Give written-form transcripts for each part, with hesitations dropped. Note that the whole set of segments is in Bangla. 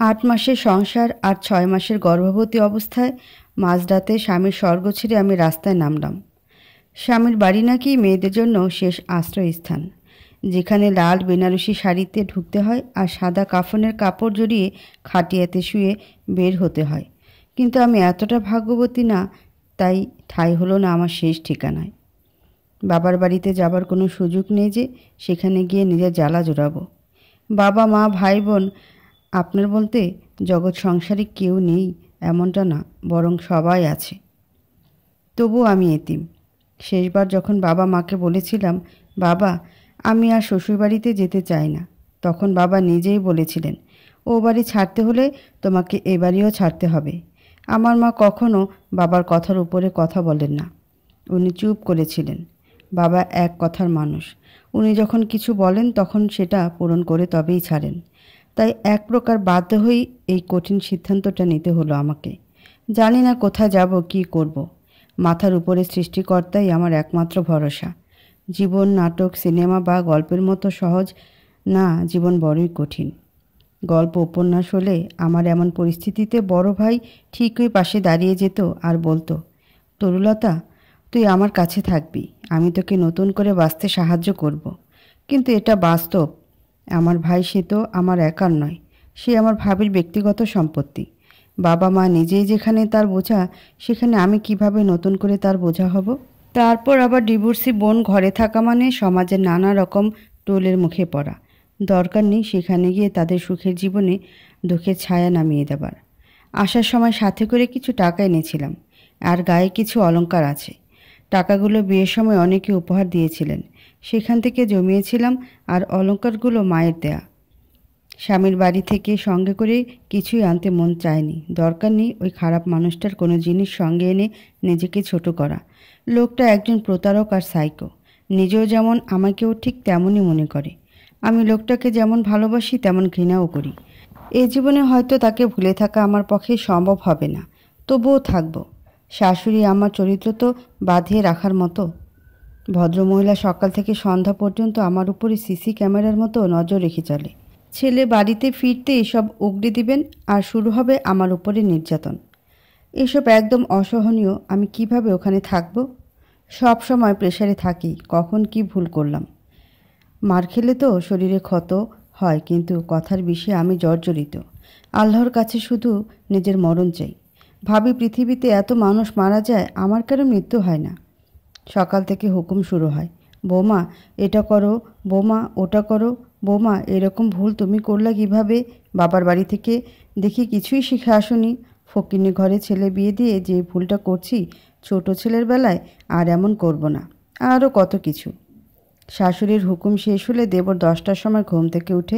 ৮ মাসের সংসার আর ৬ মাসের গর্ভবতী অবস্থায় মাঝরাতে স্বামীর স্বর্গ ছেড়ে আমি রাস্তায় নামলাম। স্বামীর বাড়ি নাকি মেয়েদের জন্য শেষ আশ্রয়স্থান, যেখানে লাল বেনারসি শাড়িতে ঢুকতে হয় আর সাদা কাফনের কাপড় জড়িয়ে খাটিয়াতে শুয়ে বের হতে হয়। কিন্তু আমি এতটা ভাগ্যবতী না, তাই ঠাঁই হলো না আমার শেষ ঠিকানায়। বাবার বাড়িতে যাবার কোনো সুযোগ নেই যে সেখানে গিয়ে নিজের জ্বালা জোড়াবো। বাবা মা ভাই বোন আপনার বলতে জগৎ সংসারে কেউ নেই এমনটা না, বরং সবাই আছে। তবু আমি এতিম। শেষবার যখন বাবা মাকে বলেছিলাম, বাবা আমি আর শ্বশুরবাড়িতে যেতে চাই না, তখন বাবা নিজেই বলেছিলেন, ও বাড়ি ছাড়তে হলে তোমাকে এ বাড়িও ছাড়তে হবে। আমার মা কখনো বাবার কথার উপরে কথা বলেন না। উনি চুপ করেছিলেন। বাবা এক কথার মানুষ। উনি যখন কিছু বলেন তখন সেটা পূরণ করে তবেই ছাড়েন। তাই এক প্রকার বাধ্য হয়েই এই কঠিন সিদ্ধান্তটা নিতে হলো আমাকে। জানি না কোথায় যাব, কি করব। মাথার উপরে সৃষ্টিকর্তাই আমার একমাত্র ভরসা। জীবন নাটক সিনেমা বা গল্পের মতো সহজ না, জীবন বড়ই কঠিন। গল্প উপন্যাস হলে আমার এমন পরিস্থিতিতে বড় ভাই ঠিকই পাশে দাঁড়িয়ে যেত আর বলতো, তরুলতা তুই আমার কাছে থাকবি, আমি তোকে নতুন করে বাঁচতে সাহায্য করব। কিন্তু এটা বাস্তব। আমার ভাই সে তো আমার একার নয়, সে আমার ভাবির ব্যক্তিগত সম্পত্তি। বাবা মা নিজেই যেখানে তার বোঝা, সেখানে আমি কিভাবে নতুন করে তার বোঝা হব? তারপর আবার ডিভোর্সি বোন ঘরে থাকা মানে সমাজের নানা রকম টোলের মুখে পড়া। দরকার নেই সেখানে গিয়ে তাদের সুখের জীবনে দুঃখের ছায়া নামিয়ে দেবার। আসার সময় সাথে করে কিছু টাকা এনেছিলাম, আর গায়ে কিছু অলংকার আছে। টাকাগুলো বিয়ের সময় অনেকে উপহার দিয়েছিলেন, সেখান থেকে জমিয়েছিলাম। আর অলংকারগুলো মায়ের দেয়া। স্বামীর বাড়ি থেকে সঙ্গে করে কিছুই আনতে মন চায়নি। দরকার নেই ওই খারাপ মানুষটার কোনো জিনিস সঙ্গে এনে নিজেকে ছোট করা। লোকটা একজন প্রতারক আর সাইকো। নিজেও যেমন আমাকেও ঠিক তেমনই মনে করে। আমি লোকটাকে যেমন ভালোবাসি তেমন ঘৃণাও করি। এই জীবনে হয়তো তাকে ভুলে থাকা আমার পক্ষে সম্ভব হবে না, তবুও থাকব। শাশুড়ি আমার চরিত্র তো বাঁধিয়ে রাখার মতো। ভদ্রমহিলা সকাল থেকে সন্ধ্যা পর্যন্ত আমার উপরে সিসি ক্যামেরার মতো নজর রেখে চলে। ছেলে বাড়িতে ফিরতে এসব উগড়ে দিবেন আর শুরু হবে আমার উপরে নির্যাতন। এসব একদম অসহনীয়। আমি কিভাবে ওখানে থাকব? সব সময় প্রেসারে থাকি, কখন কি ভুল করলাম। মার খেলে তো শরীরে ক্ষত হয়, কিন্তু কথার বিষয়ে আমি জর্জরিত। আল্লাহর কাছে শুধু নিজের মরণ চাই। ভাবি পৃথিবীতে এত মানুষ মারা যায়, আমার কারো মৃত্যু হয় না। সকাল থেকে হুকুম শুরু হয়, বৌমা এটা করো, বৌমা ওটা করো। বৌমা এরকম ভুল তুমি করলা কিভাবে? বাবার বাড়ি থেকে দেখি কিছুই শিখে আসনি। ফকিন্নি ঘরে ছেলে বিয়ে দিয়ে যে ভুলটা করছি ছোট ছেলের বেলায় আর এমন করব না। আরও কত কিছু। শাশুড়ির হুকুম শেষ হলে দেবর 10টার সময় ঘুম থেকে উঠে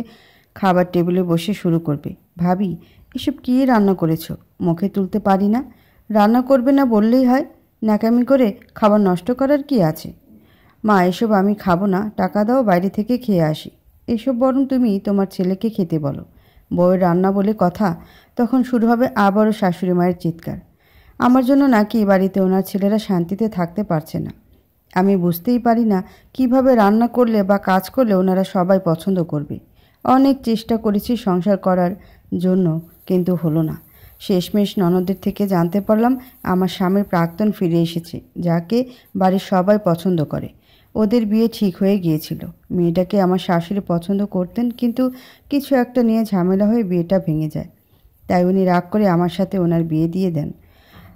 খাবার টেবিলে বসে শুরু করবে, ভাবি এসব কী রান্না করেছো? মুখে তুলতে পারি না। রান্না করবে না বললেই হয়, ন্যাকামি করে খাবার নষ্ট করার কি আছে? মা এসব আমি খাবো না, টাকা দাও বাইরে থেকে খেয়ে আসি। এসব বরং তুমি তোমার ছেলেকে খেতে বলো। বউয়ের রান্না বলে কথা। তখন শুরু হবে আবারও শাশুড়ি মায়ের চিৎকার। আমার জন্য নাকি বাড়িতে ওনার ছেলেরা শান্তিতে থাকতে পারছে না। আমি বুঝতেই পারি না কিভাবে রান্না করলে বা কাজ করলে ওনারা সবাই পছন্দ করবে। অনেক চেষ্টা করেছি সংসার করার জন্য, কিন্তু হলো না। শেষমেশ ননদের থেকে জানতে পারলাম আমার স্বামীর প্রাক্তন ফিরে এসেছে, যাকে বাড়ির সবাই পছন্দ করে। ওদের বিয়ে ঠিক হয়ে গিয়েছিল। মেয়েটাকে আমার শাশুড়ি পছন্দ করতেন, কিন্তু কিছু একটা নিয়ে ঝামেলা হয়ে বিয়েটা ভেঙে যায়। তাই উনি রাগ করে আমার সাথে ওনার বিয়ে দিয়ে দেন।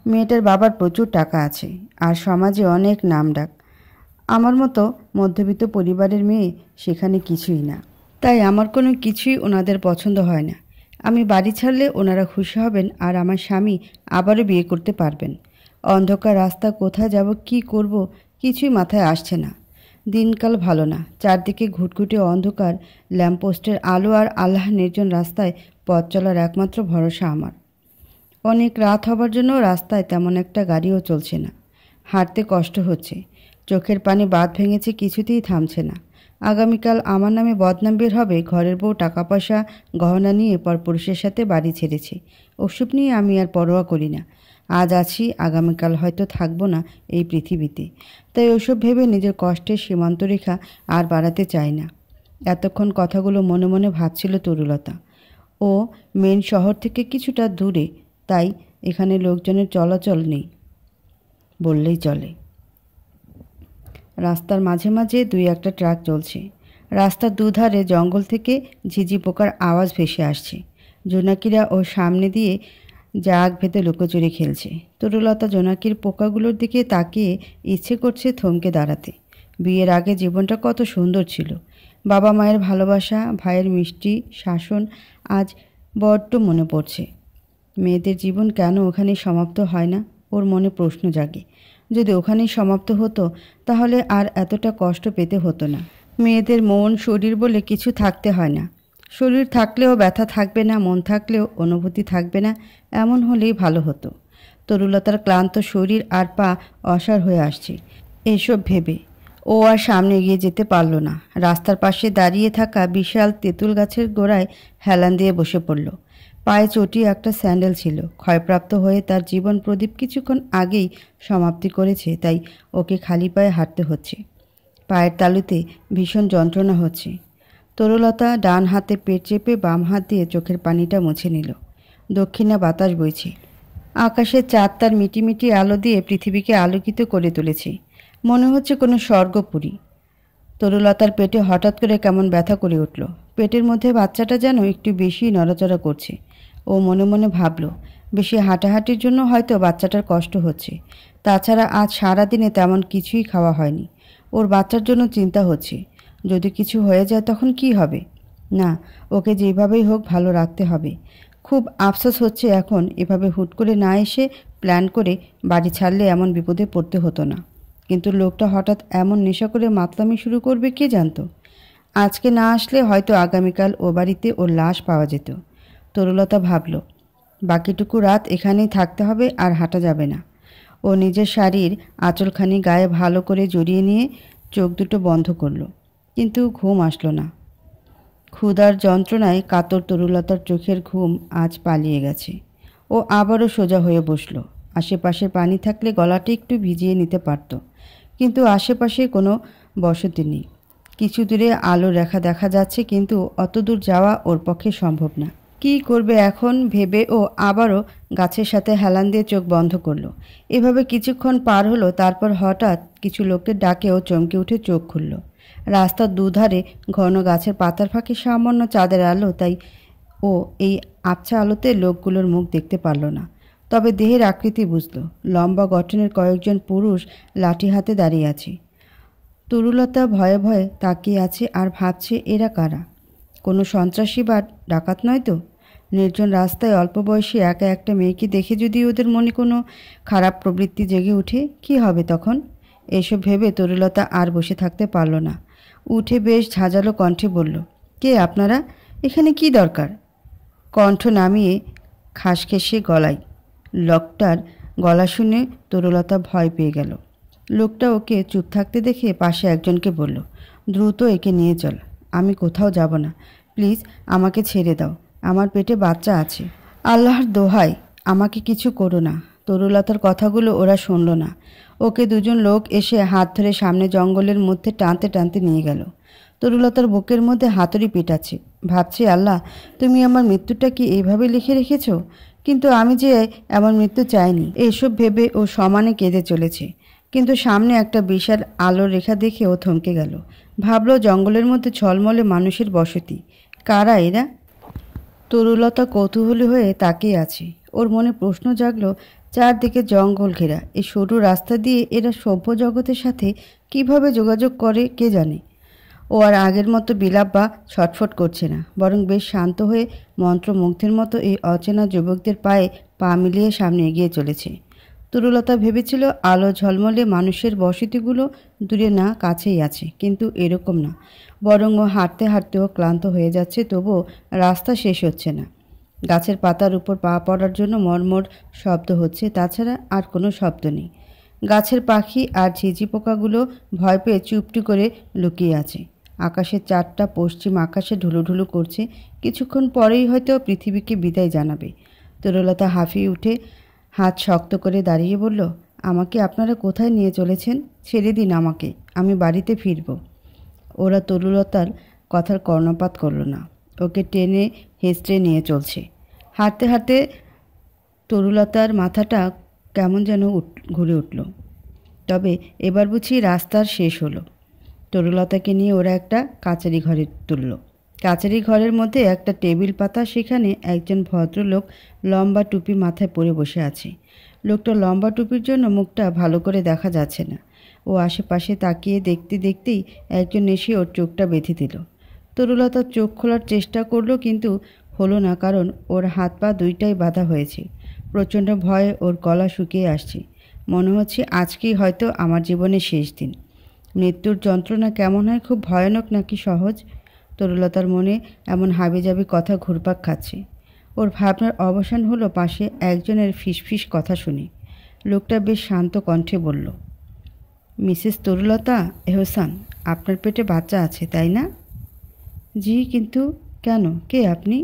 মেয়েটার বাবার প্রচুর টাকা আছে আর সমাজে অনেক নামডাক। আমার মতো মধ্যবিত্ত পরিবারের মেয়ে সেখানে কিছুই না। তাই আমার কোনো কিছুই ওনাদের পছন্দ হয় না। আমি বাড়ি ছাড়লে ওনারা খুশি হবেন আর আমার স্বামী আবারও বিয়ে করতে পারবেন। অন্ধকার রাস্তা, কোথায় যাব, কি করব, কিছুই মাথায় আসছে না। দিনকাল ভালো না। চারদিকে ঘুটঘুটে অন্ধকার। ল্যাম্পপোস্টের আলো আর আল্লাহ নির্জন রাস্তায় পথ চলার একমাত্র ভরসা আমার। অনেক রাত হবার জন্য রাস্তায় তেমন একটা গাড়িও চলছে না। হাঁটতে কষ্ট হচ্ছে। চোখের পানি বাঁধ ভেঙেছে, কিছুতেই থামছে না। আগামীকাল আমার নামে বদনাম বের হবে। ঘরের বউ টাকা পয়সা গহনা নিয়ে পরপুরুষের সাথে বাড়ি ছেড়েছে। ওসব নিয়ে আমি আর পরোয়া করি না। আজ আছি, আগামীকাল হয়তো থাকবো না এই পৃথিবীতে। তাই ওসব ভেবে নিজের কষ্টের সীমান্তরেখা আর বাড়াতে চাই না। এতক্ষণ কথাগুলো মনে মনে ভাবছিল তরুলতা। ও মেন শহর থেকে কিছুটা দূরে, তাই এখানে লোকজনের চলাচল নেই বললেই চলে। রাস্তার মাঝে মাঝে দুই একটা ট্রাক চলছে। রাস্তার দুধারে জঙ্গল থেকে ঝিঝি পোকার আওয়াজ ভেসে আসছে। জোনাকিরা ওর সামনে দিয়ে জাগ ভেদে লুকোচুরি খেলছে। তরুলতা জোনাকির পোকাগুলোর দিকে তাকিয়ে ইচ্ছে করছে থমকে দাঁড়াতে। বিয়ের আগে জীবনটা কত সুন্দর ছিল। বাবা মায়ের ভালোবাসা, ভাইয়ের মিষ্টি শাসন আজ বড্ড মনে পড়ছে। মেয়েদের জীবন কেন ওখানেই সমাপ্ত হয় না? ওর মনে প্রশ্ন জাগে। যদি ওখানেই সমাপ্ত হতো তাহলে আর এতটা কষ্ট পেতে হতো না। মেয়েদের মন শরীর বলে কিছু থাকতে হয় না। শরীর থাকলেও ব্যথা থাকবে না, মন থাকলেও অনুভূতি থাকবে না, এমন হলেই ভালো হতো। তরুলতার ক্লান্ত শরীর আর পা অসাড় হয়ে আসছে এসব ভেবে। ও আর সামনে এগিয়ে যেতে পারল না। রাস্তার পাশে দাঁড়িয়ে থাকা বিশাল তেঁতুল গাছের গোড়ায় হেলান দিয়ে বসে পড়ল। পায়ে চটি একটা স্যান্ডেল ছিল। ক্ষয়প্রাপ্ত হয়ে তার জীবন প্রদীপ কিছুক্ষণ আগেই সমাপ্তি করেছে, তাই ওকে খালি পায়ে হাঁটতে হচ্ছে। পায়ের তালুতে ভীষণ যন্ত্রণা হচ্ছে। তরুলতা ডান হাতে পেট চেপে বাম হাত দিয়ে চোখের পানিটা মুছে নিল। দক্ষিণা বাতাস বইছে। আকাশের চাঁদ তার মিটিমিটি আলো দিয়ে পৃথিবীকে আলোকিত করে তুলেছে। মনে হচ্ছে কোনো স্বর্গপুরী। তরুলতার পেটে হঠাৎ করে কেমন ব্যথা করে উঠল। পেটের মধ্যে বাচ্চাটা যেন একটু বেশি নড়াচড়া করছে। ও মনে মনে ভাবল, বেশি হাঁটাহাঁটির জন্য হয়তো বাচ্চাটার কষ্ট হচ্ছে। তাছাড়া আজ সারাদিনে তেমন কিছুই খাওয়া হয়নি। ওর বাচ্চার জন্য চিন্তা হচ্ছে, যদি কিছু হয়ে যায় তখন কি হবে? না, ওকে যেভাবেই হোক ভালো রাখতে হবে। খুব আফসোস হচ্ছে এখন এভাবে হুট করে না এসে প্ল্যান করে বাড়ি ছাড়লে এমন বিপদে পড়তে হতো না। কিন্তু লোকটা হঠাৎ এমন নেশা করে মাতলামি শুরু করবে কে জানতো? আজকে না আসলে হয়তো আগামীকাল ও বাড়িতে ওর লাশ পাওয়া যেত। তরুলতা ভাবল, বাকিটুকু রাত এখানেই থাকতে হবে, আর হাঁটা যাবে না। ও নিজের শাড়ির আঁচলখানি গায়ে ভালো করে জড়িয়ে নিয়ে চোখ দুটো বন্ধ করল, কিন্তু ঘুম আসলো না। ক্ষুধার যন্ত্রণায় কাতর তরুলতার চোখের ঘুম আজ পালিয়ে গেছে। ও আবারও সোজা হয়ে বসল। আশেপাশে পানি থাকলে গলাটা একটু ভিজিয়ে নিতে পারত, কিন্তু আশেপাশে কোনো বসতি নেই। কিছু দূরে আলো রেখা দেখা যাচ্ছে, কিন্তু অত দূর যাওয়া ওর পক্ষে সম্ভব না। কী করবে এখন ভেবে ও আবারও গাছের সাথে হেলান দিয়ে চোখ বন্ধ করলো। এভাবে কিছুক্ষণ পার হলো। তারপর হঠাৎ কিছু লোকের ডাকে ও চমকে উঠে চোখ খুলল। রাস্তার দুধারে ঘন গাছের পাতার ফাঁকে সামান্য চাঁদের আলো, তাই ও এই আবছা আলোতে লোকগুলোর মুখ দেখতে পারল না। তবে দেহের আকৃতি বুঝল। লম্বা গঠনের কয়েকজন পুরুষ লাঠি হাতে দাঁড়িয়ে আছে। তরুলতা ভয়ে ভয়ে তাকিয়ে আছে আর ভাবছে, এরা কারা? কোনো সন্ত্রাসী বা ডাকাত নয় তো? নির্জন রাস্তায় অল্প বয়সী একা একটা মেয়েকে দেখে যদি ওদের মনে কোনো খারাপ প্রবৃত্তি জেগে ওঠে, কি হবে তখন? এসব ভেবে তরুলতা আর বসে থাকতে পারল না। উঠে বেশ ঝাঁঝালো কণ্ঠে বলল, কে আপনারা? এখানে কি দরকার? কণ্ঠ নামিয়ে খাসখেসে গলায়। লোকটার গলা শুনে তরুলতা ভয় পেয়ে গেল। লোকটা ওকে চুপ থাকতে দেখে পাশে একজনকে বলল, দ্রুত একে নিয়ে চল। আমি কোথাও যাব না, প্লিজ আমাকে ছেড়ে দাও। আমার পেটে বাচ্চা আছে। আল্লাহর দোহাই, আমাকে কিছু করো না। তরুলতার কথাগুলো ওরা শুনল না। ওকে দুজন লোক এসে হাত ধরে সামনে জঙ্গলের মধ্যে টানতে টানতে নিয়ে গেল। তরুলতার বুকের মধ্যে হাতুড়ি পিটাচ্ছে। ভাবছে, আল্লাহ, তুমি আমার মৃত্যুটা কি এইভাবে লিখে রেখেছ? কিন্তু আমি যে এমন মৃত্যু চাইনি। এইসব ভেবে ও সমানে কেঁদে চলেছে। কিন্তু সামনে একটা বিশাল আলোর রেখা দেখে ও থমকে গেল। ভাবল, জঙ্গলের মধ্যে ঝলমলে মানুষের বসতি। কারা এরা? তরুলতা কৌতূহলী হয়ে তাকিয়ে আছে। ওর মনে প্রশ্ন জাগলো, চারদিকে জঙ্গল ঘেরা এই সরু রাস্তা দিয়ে এরা সভ্য জগতের সাথে কিভাবে যোগাযোগ করে কে জানে। ও আর আগের মতো বিলাপ বা ছটফট করছে না, বরং বেশ শান্ত হয়ে মন্ত্রমুগ্ধের মতো এই অচেনা যুবকদের পায়ে পা মিলিয়ে সামনে এগিয়ে চলেছে। তরুলতা ভেবেছিল আলো ঝলমলে মানুষের বসতিগুলো দূরে না কাছেই আছে, কিন্তু এরকম না। বরং ও হাঁটতে হাঁটতেও ক্লান্ত হয়ে যাচ্ছে, তবুও রাস্তা শেষ হচ্ছে না। গাছের পাতার উপর পা পড়ার জন্য মর্মর শব্দ হচ্ছে, তাছাড়া আর কোনো শব্দ নেই। গাছের পাখি আর ঝিঝি পোকাগুলো ভয় পেয়ে চুপটি করে লুকিয়ে আছে। আকাশের চাঁদটা পশ্চিম আকাশে ঢুলুঢুলু করছে। কিছুক্ষণ পরেই হয়তো পৃথিবীকে বিদায় জানাবে। তরুলতা হাঁফিয়ে উঠে হাত শক্ত করে দাঁড়িয়ে বলল, আমাকে আপনারা কোথায় নিয়ে চলেছেন? ছেড়ে দিন আমাকে, আমি বাড়িতে ফিরব। ওরা তরুলতার কথার কর্ণপাত করল না। ওকে টেনে হেঁচড়ে নিয়ে চলছে। হাঁটতে হাঁটতে তরুলতার মাথাটা কেমন যেন ঘুরে উঠল। তবে এবার বুঝি রাস্তার শেষ হলো। তরুলতাকে নিয়ে ওরা একটা কাচারি ঘরে তুলল। কাচারি ঘরের মধ্যে একটা টেবিল পাতা, সেখানে একজন ভদ্রলোক লম্বা টুপি মাথায় পরে বসে আছে। লোকটা লম্বা টুপির জন্য মুখটা ভালো করে দেখা যাচ্ছে না। ও আশেপাশে তাকিয়ে দেখতে দেখতেই একজন এসে ওর চোখটা বেঁধে দিল। তরুলতা চোখ খোলার চেষ্টা করলো, কিন্তু হলো না, কারণ ওর হাত পা দুইটাই বাঁধা হয়েছে। প্রচণ্ড ভয়ে ওর গলা শুকিয়ে আসছে। মনে হচ্ছে আজকেই হয়তো আমার জীবনের শেষ দিন। মৃত্যুর যন্ত্রণা কেমন হয়, খুব ভয়ানক নাকি সহজ? তরুলতার মনে এমন হাবিজাবি কথা ঘুরপাক খাচ্ছে। ওর ভাবনার অবসান হলো পাশে একজনের ফিসফিস কথা শুনে। লোকটা বেশ শান্ত কণ্ঠে বলল, মিসেস তরুলতা এহসান, আপনার পেটে বাচ্চা আছে, তাই না? জি, কিন্তু কেন? কে আপনি?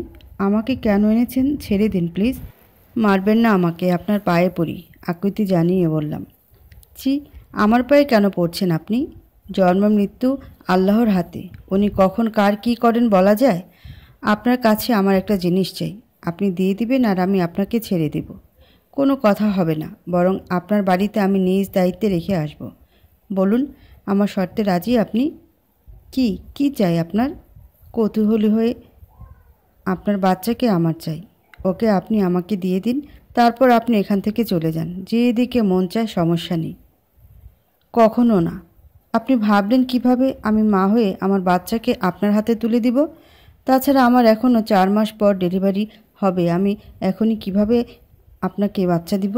আমাকে কেন এনেছেন? ছেড়ে দিন প্লিজ। মারবেন না আমাকে, আপনার পায়ে পড়ি, আকুতি জানিয়ে বললাম। ছি, আমার পায়ে কেন পড়ছেন আপনি? জন্ম মৃত্যু আল্লাহর হাতে, উনি কখন কার কী করেন বলা যায়? আপনার কাছে আমার একটা জিনিস চাই, আপনি দিয়ে দিবেন আর আমি আপনাকে ছেড়ে দেব। কোনো কথা হবে না, বরং আপনার বাড়িতে আমি নিজ দায়িত্বে রেখে আসব। বলুন, আমার শর্তে রাজি আপনি? কি কি চাই আপনার? কৌতূহলী হয়ে, আপনার বাচ্চাকে আমার চাই। ওকে আপনি আমাকে দিয়ে দিন, তারপর আপনি এখান থেকে চলে যান, যেদিকে মন চায়, সমস্যা নেই। কখনো না। আপনি ভাবলেন কিভাবে আমি মা হয়ে আমার বাচ্চাকে আপনার হাতে তুলে দিব? তাছাড়া আমার এখনও 4 মাস পর ডেলিভারি হবে, আমি এখনই কিভাবে আপনাকে বাচ্চা দিব?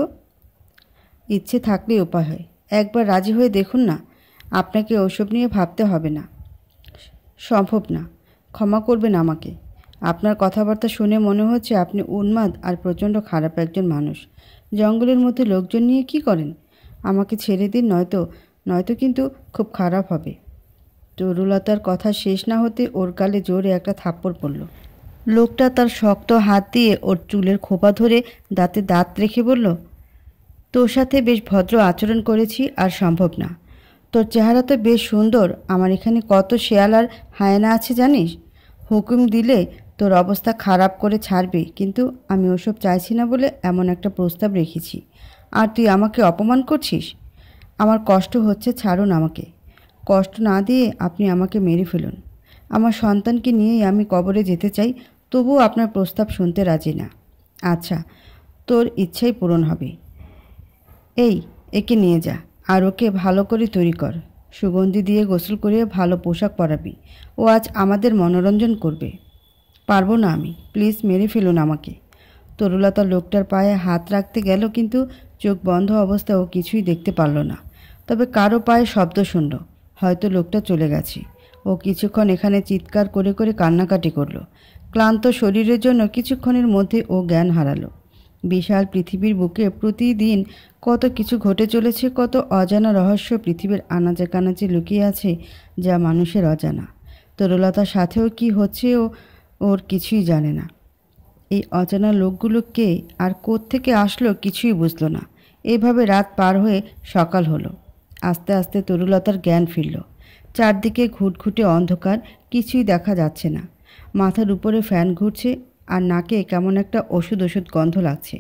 ইচ্ছে থাকলেই উপায় হয়, একবার রাজি হয়ে দেখুন না। আপনাকে ওসব নিয়ে ভাবতে হবে না। সম্ভব না। ক্ষমা করবেন আমাকে। আপনার কথাবার্তা শুনে মনে হচ্ছে আপনি উন্মাদ আর প্রচণ্ড খারাপ একজন মানুষ। জঙ্গলের মধ্যে লোকজন নিয়ে কি করেন? আমাকে ছেড়ে দিন, নয়তো কিন্তু খুব খারাপ হবে। তরুলতার কথা শেষ না হতে ওর গালে জোরে একটা থাপ্পড় পড়ল। লোকটা তার শক্ত হাত দিয়ে ওর চুলের খোপা ধরে দাঁতে দাঁত রেখে বলল, তোর সাথে বেশ ভদ্র আচরণ করেছি, আর সম্ভব না। তোর চেহারা তো বেশ সুন্দর, আমার এখানে কত শেয়াল আর হায়না আছে জানিস? হুকুম দিলে তোর অবস্থা খারাপ করে ছাড়বে, কিন্তু আমি ওসব চাইছি না বলে এমন একটা প্রস্তাব রেখেছি, আর তুই আমাকে অপমান করছিস। আমার কষ্ট হচ্ছে, ছাড়ুন আমাকে। কষ্ট না দিয়ে আপনি আমাকে মেরে ফেলুন। আমার সন্তানকে নিয়েই আমি কবরে যেতে চাই, তবুও আপনার প্রস্তাব শুনতে রাজি না। আচ্ছা, তোর ইচ্ছাই পূরণ হবে। এই, একে নিয়ে যা, আর ওকে ভালো করে তৈরি কর। সুগন্ধি দিয়ে গোসল করিয়ে ভালো পোশাক পরাবি। ও আজ আমাদের মনোরঞ্জন করবে। পারবো না আমি, প্লিজ মেরে ফেলুন আমাকে। তরুলতা লোকটার পায়ে হাত রাখতে গেল, কিন্তু চোখ বন্ধ অবস্থায় ও কিছুই দেখতে পারল না। তবে কারো পায়ে শব্দ শুনল, হয়তো লোকটা চলে গেছে। ও কিছুক্ষণ এখানে চিৎকার করে করে কান্নাকাটি করলো। ক্লান্ত শরীরের জন্য কিছুক্ষণের মধ্যে ও জ্ঞান হারালো। বিশাল পৃথিবীর বুকে প্রতিদিন কত কিছু ঘটে চলেছে, কত অজানা রহস্য পৃথিবীর আনাচে কানাচে লুকিয়ে আছে, যা মানুষের অজানা। তরুলতার সাথেও কি হচ্ছে ওর কিছুই জানে না। এই অজানা লোকগুলো কে আর কোত্থেকে আসলো কিছুই বুঝল না। এইভাবে রাত পার হয়ে সকাল হলো। আস্তে আস্তে তরুলতার জ্ঞান ফিরল। চারদিকে ঘুটঘুটে অন্ধকার, কিছুই দেখা যাচ্ছে না। মাথার উপরে ফ্যান ঘুরছে, আর নাকে কেমন একটা ওষুধ গন্ধ লাগছে।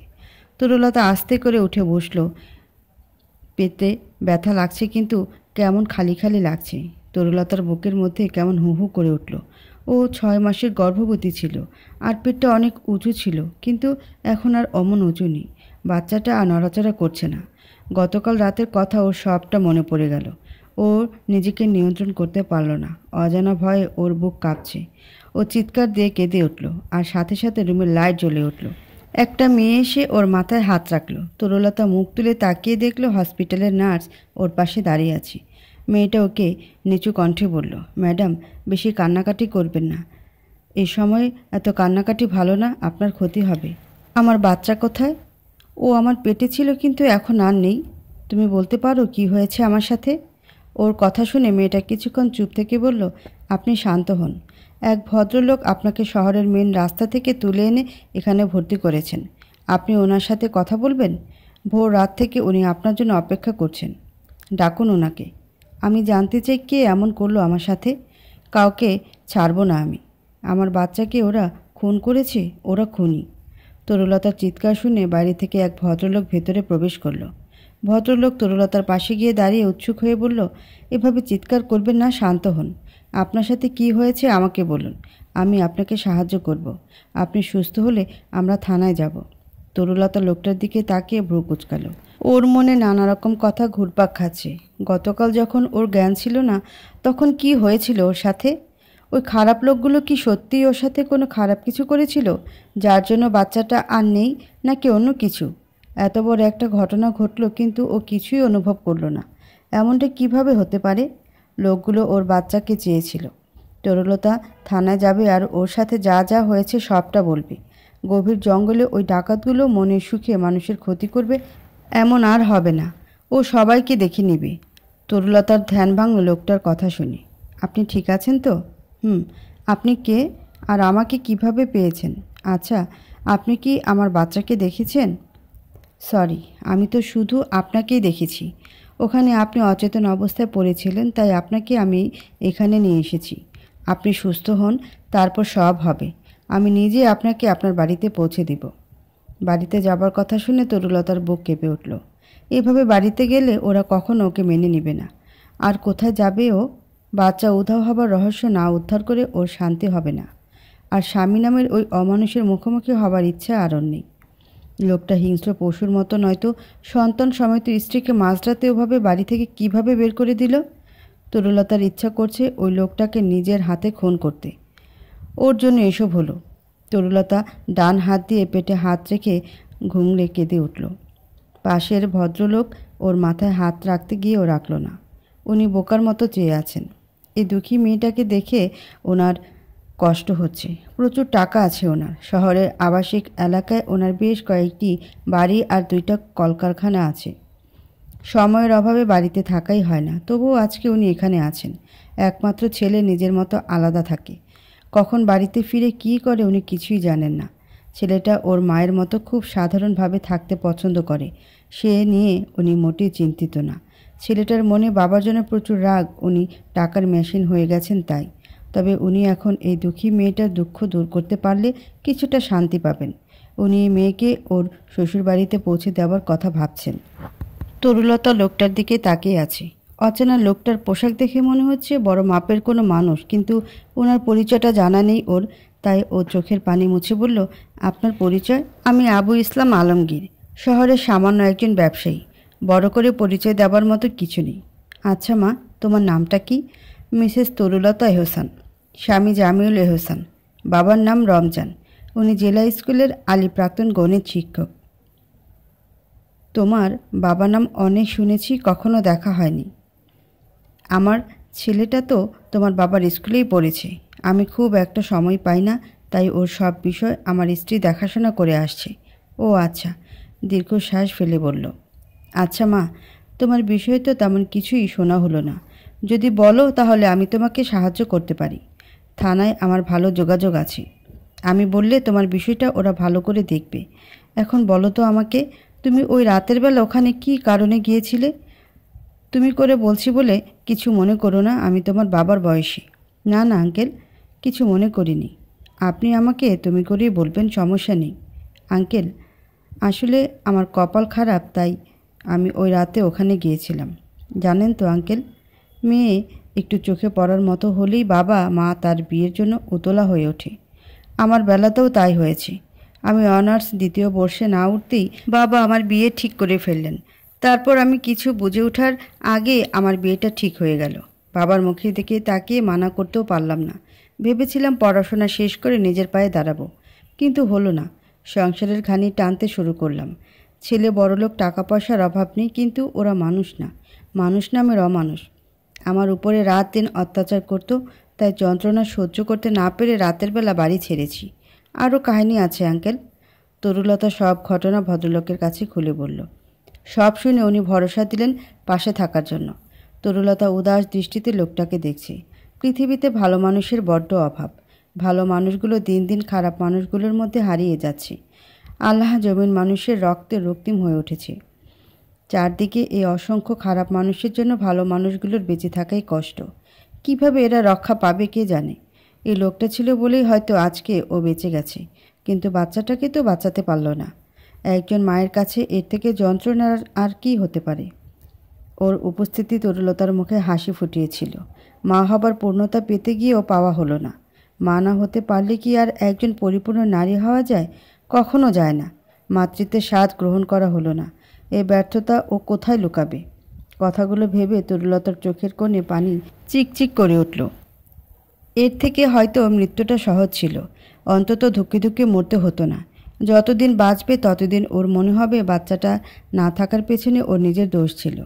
তরুলতা আস্তে করে উঠে বসল। পেটে ব্যথা লাগছে, কিন্তু কেমন খালি খালি লাগছে। তরুলতার বুকের মধ্যে কেমন হু হু করে উঠল। ও 6 মাসের গর্ভবতী ছিল, আর পেটটা অনেক উঁচু ছিল, কিন্তু এখন আর অমন উঁচু নেই। বাচ্চাটা আর নড়াচড়া করছে না। গতকাল রাতের কথা ওর সবটা মনে পড়ে গেল। ও নিজেকে নিয়ন্ত্রণ করতে পারল না। অজানা ভয়ে ওর বুক কাঁপছে। ও চিৎকার দিয়ে কেঁদে উঠল, আর সাথে সাথে রুমের লাইট জ্বলে উঠল। একটা মেয়ে এসে ওর মাথায় হাত রাখল। তরুলতা মুখ তুলে তাকিয়ে দেখল হসপিটালের নার্স ওর পাশে দাঁড়িয়ে আছে। মেয়েটা ওকে নিচু কণ্ঠে বলল, ম্যাডাম, বেশি কান্নাকাটি করবেন না। এই সময় এত কান্নাকাটি ভালো না, আপনার ক্ষতি হবে। আমার বাচ্চা কোথায়? ও আমার পেটে ছিল, কিন্তু এখন আর নেই। তুমি বলতে পারো কি হয়েছে আমার সাথে? ওর কথা শুনে মেয়েটা কিছুক্ষণ চুপ থেকে বলল, আপনি শান্ত হন। এক ভদ্রলোক আপনাকে শহরের মেন রাস্তা থেকে তুলে এনে এখানে ভর্তি করেছেন। আপনি ওনার সাথে কথা বলবেন। ভোর রাত থেকে উনি আপনার জন্য অপেক্ষা করছেন। ডাকুন ওনাকে। আমি জানতে চাই কে এমন করলো আমার সাথে। কাউকে ছাড়বো না আমি। আমার বাচ্চাকে ওরা খুন করেছে, ওরা খুনি। তরুলতার চিৎকার শুনে বাইরে থেকে এক ভদ্রলোক ভেতরে প্রবেশ করল। ভদ্রলোক তরুলতার পাশে গিয়ে দাঁড়িয়ে উৎসুক হয়ে বলল, এভাবে চিৎকার করবেন না, শান্ত হন। আপনার সাথে কি হয়েছে আমাকে বলুন, আমি আপনাকে সাহায্য করব। আপনি সুস্থ হলে আমরা থানায় যাব। তরুলতা লোকটার দিকে তাকিয়ে ভ্রু কুঁচকাল। ওর মনে নানা রকম কথা ঘুরপাক খাচ্ছে। গতকাল যখন ওর জ্ঞান ছিল না, তখন কি হয়েছিল ওর সাথে? ওই খারাপ লোকগুলো কি সত্যিই ওর সাথে কোনো খারাপ কিছু করেছিল, যার জন্য বাচ্চাটা আর নেই, নাকি অন্য কিছু? এত বড় একটা ঘটনা ঘটলো কিন্তু ও কিছুই অনুভব করলো না। এমনটা কিভাবে হতে পারে? লোকগুলো ওর বাচ্চাকে চেয়েছিল। তরুলতা থানায় যাবে আর ওর সাথে যা যা হয়েছে সবটা বলবে। গভীর জঙ্গলে ওই ডাকাতগুলো মনের সুখে মানুষের ক্ষতি করবে, এমন আর হবে না। ও সবাইকে দেখে নেবে। তরুলতার ধ্যান ভাঙল লোকটার কথা শুনে। আপনি ঠিক আছেন তো? আপনি কে আর আমাকে কিভাবে পেয়েছেন? আচ্ছা, আপনি কি আমার বাচ্চাকে দেখেছেন? সরি, আমি তো শুধু আপনাকেই দেখেছি। ওখানে আপনি অচেতন অবস্থায় পড়েছিলেন, তাই আপনাকে আমি এখানে নিয়ে এসেছি। আপনি সুস্থ হন, তারপর সব হবে। আমি নিজে আপনাকে আপনার বাড়িতে পৌঁছে দেব। বাড়িতে যাবার কথা শুনে তরুলতার বুক কেঁপে উঠল। এভাবে বাড়িতে গেলে ওরা কখনো ওকে মেনে নেবে না। আর কোথায় যাবে ও? বাচ্চা উধাও হবার রহস্য না উদ্ধার করে ওর শান্তি হবে না। আর স্বামী নামের ওই অমানুষের মুখোমুখি হবার ইচ্ছা আর ওর নেই। লোকটা হিংস্র পশুর মতো নয়তো সন্তান সমেত স্ত্রীকে মাঝরাতে ওভাবে বাড়ি থেকে কিভাবে বের করে দিল? তরুলতার ইচ্ছা করছে ওই লোকটাকে নিজের হাতে খুন করতে। ওর জন্য এসব হলো। তরুলতা ডান হাত দিয়ে পেটে হাত রেখে ঘুংড়ে কেঁদে উঠল। পাশের ভদ্রলোক ওর মাথায় হাত রাখতে গিয়েও রাখল না। উনি বোকার মতো চেয়ে আছেন। এই দুঃখী মেয়েটাকে দেখে ওনার কষ্ট হচ্ছে। প্রচুর টাকা আছে ওনার। শহরের আবাসিক এলাকায় ওনার বেশ কয়েকটি বাড়ি আর 2টা কলকারখানা আছে। সময়ের অভাবে বাড়িতে থাকাই হয় না, তবুও আজকে উনি এখানে আছেন। একমাত্র ছেলে নিজের মতো আলাদা থাকে। কখন বাড়িতে ফিরে কি করে উনি কিছুই জানেন না। ছেলেটা ওর মায়ের মতো খুব সাধারণভাবে থাকতে পছন্দ করে, সে নিয়ে উনি মোটেই চিন্তিত না। ছেলেটার মনে বাবার জন্য প্রচুর রাগ, উনি টাকার মেশিন হয়ে গেছেন তাই। তবে উনি এখন এই দুঃখী মেয়েটার দুঃখ দূর করতে পারলে কিছুটা শান্তি পাবেন। উনি এই মেয়েকে ওর শ্বশুরবাড়িতে পৌঁছে দেওয়ার কথা ভাবছেন। তরুলতা লোকটার দিকে তাকিয়ে আছে। অচেনা লোকটার পোশাক দেখে মনে হচ্ছে বড় মাপের কোনো মানুষ, কিন্তু ওনার পরিচয়টা জানা নেই ওর। তাই ও চোখের পানি মুছে বলল, আপনার পরিচয়? আমি আবু ইসলাম আলমগীর, শহরের সামান্য একজন ব্যবসায়ী। বড় করে পরিচয় দেওয়ার মতো কিছু নেই। আচ্ছা মা, তোমার নামটা কি? মিসেস তরুলতা এহসান। স্বামী জামিউল এহসান। বাবার নাম রমজান। উনি জেলা স্কুলের আলী প্রাক্তন গণিত শিক্ষক। তোমার বাবার নাম অনেক শুনেছি, কখনো দেখা হয়নি। আমার ছেলেটা তো তোমার বাবার স্কুলেই পড়েছে। আমি খুব একটা সময় পাই না, তাই ওর সব বিষয় আমার স্ত্রী দেখাশোনা করে আসছে। ও আচ্ছা, দীর্ঘশ্বাস ফেলে বলল। আচ্ছা মা, তোমার বিষয় তো তেমন কিছুই শোনা হলো না। যদি বলো তাহলে আমি তোমাকে সাহায্য করতে পারি। থানায় আমার ভালো যোগাযোগ আছে। আমি বললে তোমার বিষয়টা ওরা ভালো করে দেখবে। এখন বলো তো আমাকে, তুমি ওই রাতের বেলা ওখানে কী কারণে গিয়েছিলে? তুমি করে বলছি বলে কিছু মনে করো না, আমি তোমার বাবার বয়সী। না না আঙ্কেল, কিছু মনে করিনি। আপনি আমাকে তুমি করেই বলবেন, সমস্যা নেই। আঙ্কেল, আসলে আমার কপাল খারাপ, তাই আমি ওই রাতে ওখানে গিয়েছিলাম। জানেন তো আঙ্কেল, মেয়ে একটু চোখে পড়ার মতো হলেই বাবা মা তার বিয়ের জন্য উতলা হয়ে ওঠে। আমার বেলাতেও তাই হয়েছে। আমি অনার্স 2য় বর্ষে না উঠতেই বাবা আমার বিয়ে ঠিক করে ফেললেন। তারপর আমি কিছু বুঝে ওঠার আগে আমার বিয়েটা ঠিক হয়ে গেল। বাবার মুখের দিকে তাকিয়ে মানা করতেও পারলাম না। ভেবেছিলাম পড়াশোনা শেষ করে নিজের পায়ে দাঁড়াবো, কিন্তু হলো না। সংসারের ঘানি টানতে শুরু করলাম। ছেলে বড়লোক, টাকা পয়সার অভাব নেই, কিন্তু ওরা মানুষ না, মানুষ নামের অমানুষ। আমার উপরে রাত দিন অত্যাচার করত, তাই যন্ত্রণা সহ্য করতে না পেরে রাতের বেলা বাড়ি ছেড়েছি। আরও কাহিনী আছে আঙ্কেল। তরুলতা সব ঘটনা ভদ্রলোকের কাছে খুলে বলল। সব শুনে উনি ভরসা দিলেন পাশে থাকার জন্য। তরুলতা উদাস দৃষ্টিতে লোকটাকে দেখছে। পৃথিবীতে ভালো মানুষের বড্ড অভাব। ভালো মানুষগুলো দিন দিন খারাপ মানুষগুলোর মধ্যে হারিয়ে যাচ্ছে। আল্লাহ জমিন মানুষের রক্তে রক্তিম হয়ে উঠেছে। চারদিকে এই অসংখ্য খারাপ মানুষের জন্য ভালো মানুষগুলোর বেঁচে থাকাই কষ্ট। কিভাবে এরা রক্ষা পাবে কে জানে। এই লোকটা ছিল বলেই হয়তো আজকে ও বেঁচে গেছে, কিন্তু বাচ্চাটাকে তো বাঁচাতে পারল না। একজন মায়ের কাছে এর থেকে যন্ত্রণার আর কি হতে পারে? ওর উপস্থিতি তরুলতার মুখে হাসি ফুটিয়েছিল। মা হবার পূর্ণতা পেতে গিয়েও পাওয়া হলো না। মা না হতে পারলে কি আর একজন পরিপূর্ণ নারী হওয়া যায়? কখনো যায় না। মাতৃত্বের স্বাদ গ্রহণ করা হলো না। এই ব্যর্থতা ও কোথায় লুকাবে? কথাগুলো ভেবে তরুলতার চোখের কোণে পানি চিকচিক করে উঠল। এর থেকে হয়তো মৃত্যুটা সহজ ছিল। অন্তত ধুঁকে ধুঁকে মরতে হতো না। যতদিন বাঁচবে ততদিন ওর মনে হবে বাচ্চাটা না থাকার পেছনে ওর নিজের দোষ ছিল।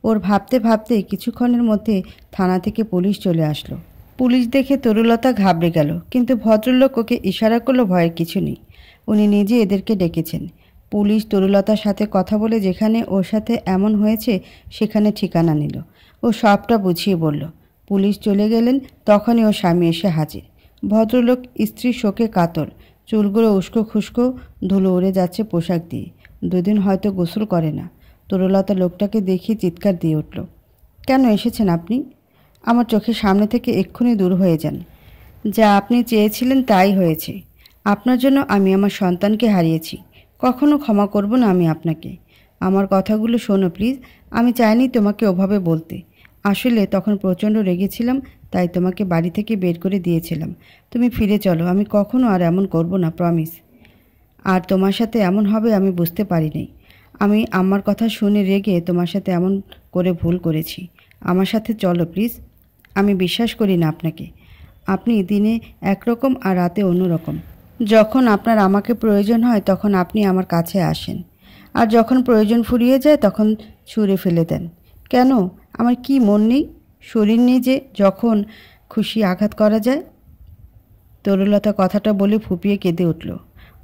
ওর ভাবতে ভাবতে কিছুক্ষণের মধ্যে থানা থেকে পুলিশ চলে আসলো। পুলিশ দেখে তরুলতা ঘাবড়ে গেল, কিন্তু ভদ্রলোক ওকে ইশারা করলো ভয়ের কিছু নেই। উনি নিজে এদেরকে ডেকেছেন। পুলিশ তরুলতার সাথে কথা বলে যেখানে ওর সাথে এমন হয়েছে সেখানে ঠিকানা নিল। ও সবটা বুঝিয়ে বলল। পুলিশ চলে গেলেন, তখনই ওর স্বামী এসে হাজির। ভদ্রলোক স্ত্রী শোকে কাতর, চুলগুলো উস্কো খুস্কো, ধুলো উড়ে যাচ্ছে পোশাক দিয়ে। দুদিন হয়তো গোসল করে না। তরুলতা লোকটাকে দেখে চিৎকার দিয়ে উঠল। কেন এসেছেন আপনি? আমার চোখের সামনে থেকে এক্ষুনি দূর হয়ে যান। যা আপনি চেয়েছিলেন তাই হয়েছে। আপনার জন্য আমি আমার সন্তানকে হারিয়েছি। কখনো ক্ষমা করব না আমি আপনাকে। আমার কথাগুলো শোনো প্লিজ। আমি চাইনি তোমাকে ওভাবে বলতে। আসলে তখন প্রচণ্ড রেগেছিলাম, তাই তোমাকে বাড়ি থেকে বের করে দিয়েছিলাম। তুমি ফিরে চলো। আমি কখনো আর এমন করব না, প্রমিস। আর তোমার সাথে এমন হবে আমি বুঝতে পারিনি। আমি আমার কথা শুনে রেগে তোমার সাথে এমন করে ভুল করেছি। আমার সাথে চলো প্লিজ। আমি বিশ্বাস করি না আপনাকে। আপনি দিনে একরকম আর রাতে অন্যরকম। যখন আপনার আমাকে প্রয়োজন হয় তখন আপনি আমার কাছে আসেন, আর যখন প্রয়োজন ফুরিয়ে যায় তখন ছুঁড়ে ফেলে দেন। কেন? আমার কি মন নেই, শরীর নেই যে যখন খুশি আঘাত করা যায়? তরুলতা কথাটা বলে ফুপিয়ে কেঁদে উঠল।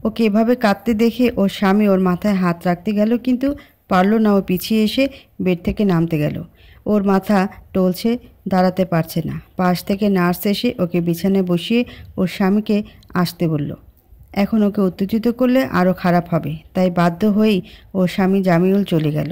ওকে এভাবে কাঁদতে দেখে ওর স্বামী ওর মাথায় হাত রাখতে গেল, কিন্তু পারল না। ও পিছিয়ে এসে বেড থেকে নামতে গেল। ওর মাথা টলছে, দাঁড়াতে পারছে না। পাশ থেকে নার্স এসে ওকে বিছানায় বসিয়ে ওর স্বামীকে আসতে বলল। এখন ওকে উত্তেজিত করলে আরও খারাপ হবে, তাই বাধ্য হয়েই ওর স্বামী জামিউল চলে গেল।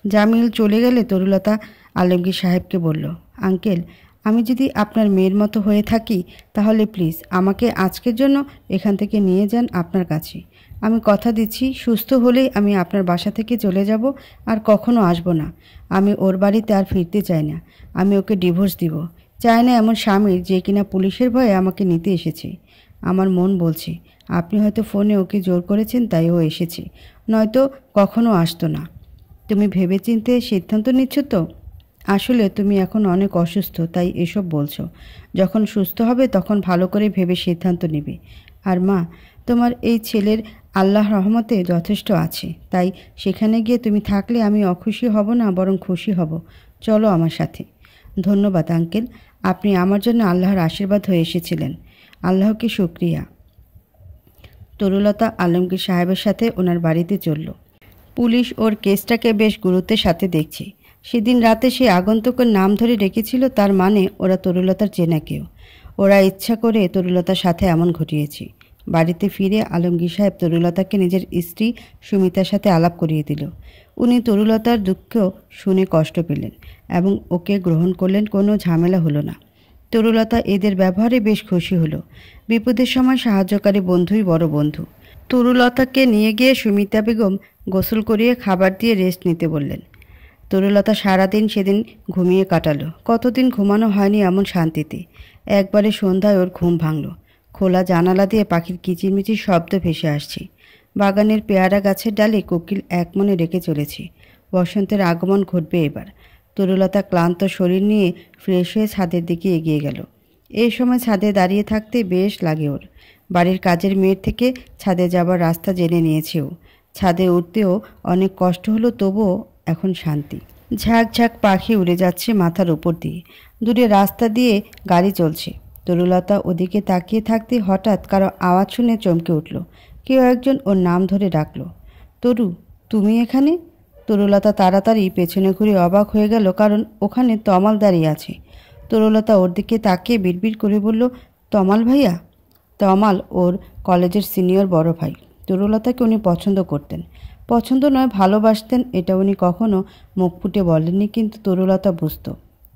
জামিউল চলে গেলে তরুলতা আলমগীর সাহেবকে বলল, আঙ্কেল, আমি যদি আপনার মেয়ের মতো হয়ে থাকি তাহলে প্লিজ আমাকে আজকের জন্য এখান থেকে নিয়ে যান আপনার কাছে। আমি কথা দিচ্ছি সুস্থ হলেই আমি আপনার বাসা থেকে চলে যাব, আর কখনো আসব না। আমি ওর বাড়িতে আর ফিরতে চাই না। আমি ওকে ডিভোর্স দিব। চাই না এমন স্বামীর যে কিনা পুলিশের ভয়ে আমাকে নিতে এসেছে। আমার মন বলছে আপনি হয়তো ফোনে ওকে জোর করেছেন তাই ও এসেছে, নয়তো কখনো আসতো না। তুমি ভেবেচিন্তে সিদ্ধান্ত নিচ্ছ তো? আসলে তুমি এখন অনেক অসুস্থ, তাই এসব বলছো। যখন সুস্থ হবে তখন ভালো করে ভেবে সিদ্ধান্ত নেবে। আর মা, তোমার এই ছেলের আল্লাহ রহমতে যথেষ্ট আছে, তাই সেখানে গিয়ে তুমি থাকলে আমি অখুশি হব না, বরং খুশি হব। চলো আমার সাথে। ধন্যবাদ আঙ্কেল, আপনি আমার জন্য আল্লাহর আশীর্বাদ হয়ে এসেছিলেন। আল্লাহকে শুক্রিয়া। তরুলতা আলমগীর সাহেবের সাথে ওনার বাড়িতে চলল। পুলিশ ওর কেসটাকে বেশ গুরুত্বের সাথে দেখছে। সেদিন রাতে সে আগন্তুকের নাম ধরে ডেকেছিল, তার মানে ওরা তরুলতার চেনা কেউ। ওরা ইচ্ছা করে তরুলতার সাথে এমন ঘটিয়েছে। বাড়িতে ফিরে আলমগীর সাহেব তরুলতাকে নিজের স্ত্রী সুমিতার সাথে আলাপ করিয়ে দিল। উনি তরুলতার দুঃখ শুনে কষ্ট পেলেন এবং ওকে গ্রহণ করলেন। কোনো ঝামেলা হলো না। তরুলতা এদের ব্যবহারে বেশ খুশি হলো। বিপদের সময় সাহায্যকারী বন্ধুই বড় বন্ধু। তরুলতাকে নিয়ে গিয়ে সুমিতা বেগম গোসল করিয়ে খাবার দিয়ে রেস্ট নিতে বললেন। তরুলতা সারাদিন সেদিন ঘুমিয়ে কাটালো। কতদিন ঘুমানো হয়নি এমন শান্তিতে। একবারে সন্ধ্যায় ওর ঘুম ভাঙল। খোলা জানালা দিয়ে পাখির কিচিরমিচির শব্দ ভেসে আসছে। বাগানের পেয়ারা গাছের ডালে কোকিল একমনে ডেকে চলেছে। বসন্তের আগমন ঘটবে এবার। তরুলতা ক্লান্ত শরীর নিয়ে ফ্রেশ হয়ে ছাদের দিকে এগিয়ে গেল। এই সময় ছাদে দাঁড়িয়ে থাকতে বেশ লাগে ওর। বাড়ির কাজের মেয়ের থেকে ছাদে যাবার রাস্তা জেনে নিয়েছে ও। ছাদে উঠতেও অনেক কষ্ট হলো, তবুও এখন শান্তি। ঝাঁক ঝাঁক পাখি উড়ে যাচ্ছে মাথার উপর দিয়ে। দূরে রাস্তা দিয়ে গাড়ি চলছে। তরুলতা ওদিকে তাকিয়ে থাকতে হঠাৎ কারো আওয়াজ শুনে চমকে উঠল। কেউ একজন ওর নাম ধরে ডাকল, তরু, তুমি এখানে? তরুলতা তাড়াতাড়ি পেছনে ঘুরে অবাক হয়ে গেল, কারণ ওখানে তমাল দাঁড়িয়ে আছে। তরুলতা ওর দিকে তাকিয়ে বিড়বিড় করে বলল, তমাল ভাইয়া? তমাল ওর কলেজের সিনিয়র বড় ভাই। তরুলতাকে উনি পছন্দ করতেন। পছন্দ নয়, ভালোবাসতেন, এটা উনি কখনো মুখ ফুটে বলেননি, কিন্তু তরুলতা বুঝত।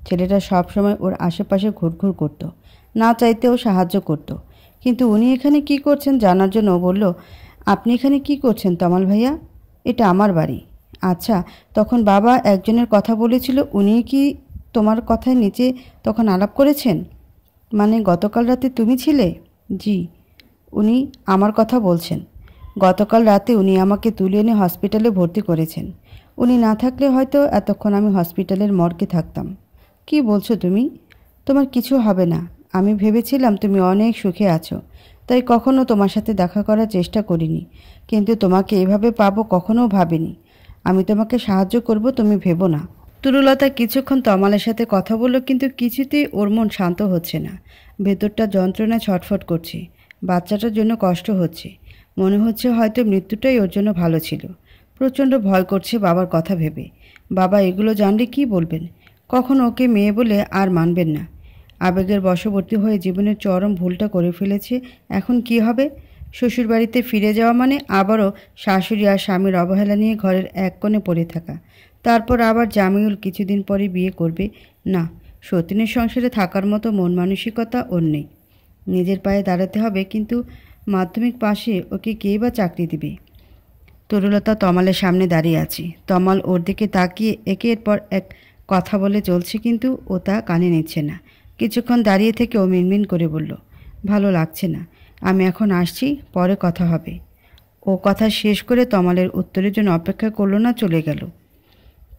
ছেলেটা সবসময় ওর আশেপাশে ঘুরঘুর করত। না চাইতেও সাহায্য করত। কিন্তু উনি এখানে কি করছেন জানার জন্য বলল, আপনি এখানে কি করছেন তমাল ভাইয়া? এটা আমার বাড়ি। আচ্ছা, তখন বাবা একজনের কথা বলেছিল, উনি কি তোমার কথায় নিচে তখন আলাপ করেছেন? মানে গতকাল রাতে তুমি ছিলে? জি। উনি আমার কথা বলছেন। গতকাল রাতে উনি আমাকে তুলে এনে হসপিটালে ভর্তি করেছেন। উনি না থাকলে হয়তো এতক্ষণ আমি হসপিটালের মর্গে থাকতাম। কি বলছো তুমি? তোমার কিছু হবে না। আমি ভেবেছিলাম তুমি অনেক সুখে আছো, তাই কখনো তোমার সাথে দেখা করার চেষ্টা করিনি। কিন্তু তোমাকে এভাবে পাবো কখনো ভাবিনি। আমি তোমাকে সাহায্য করব, তুমি ভেবো না। তরুলতা কিছুক্ষণ তমালের সাথে কথা বলল, কিন্তু কিছুতেই ওর মন শান্ত হচ্ছে না। ভেতরটা যন্ত্রণায় ছটফট করছে। বাচ্চাটার জন্য কষ্ট হচ্ছে। মনে হচ্ছে হয়তো মৃত্যুটাই ওর জন্য ভালো ছিল। প্রচণ্ড ভয় করছে বাবার কথা ভেবে। বাবা এগুলো জানলে কি বলবেন? কখন ওকে মেয়ে বলে আর মানবেন না। আবেগের বশবর্তী হয়ে জীবনের চরম ভুলটা করে ফেলেছে। এখন কি হবে? শ্বশুরবাড়িতে ফিরে যাওয়া মানে আবারও শাশুড়ি আর স্বামীর অবহেলা নিয়ে ঘরের এক কোণে পড়ে থাকা। তারপর আবার জামিউল কিছুদিন পরে বিয়ে করবে। না, সতীনের সংসারে থাকার মতো মন মানসিকতা ওর নেই। নিজের পায়ে দাঁড়াতে হবে, কিন্তু মাধ্যমিক পাশে ওকে কে বা চাকরি দিবে? তরুলতা তমালের সামনে দাঁড়িয়ে আছে। তমাল ওর দিকে তাকিয়ে একের পর এক কথা বলে চলছে, কিন্তু ও তা কানে নিচ্ছে না। কিছুক্ষণ দাঁড়িয়ে থেকে ও মিনমিন করে বলল, ভালো লাগছে না, আমি এখন আসছি, পরে কথা হবে। ও কথা শেষ করে তমালের উত্তরের জন্য অপেক্ষা করলো না, চলে গেল।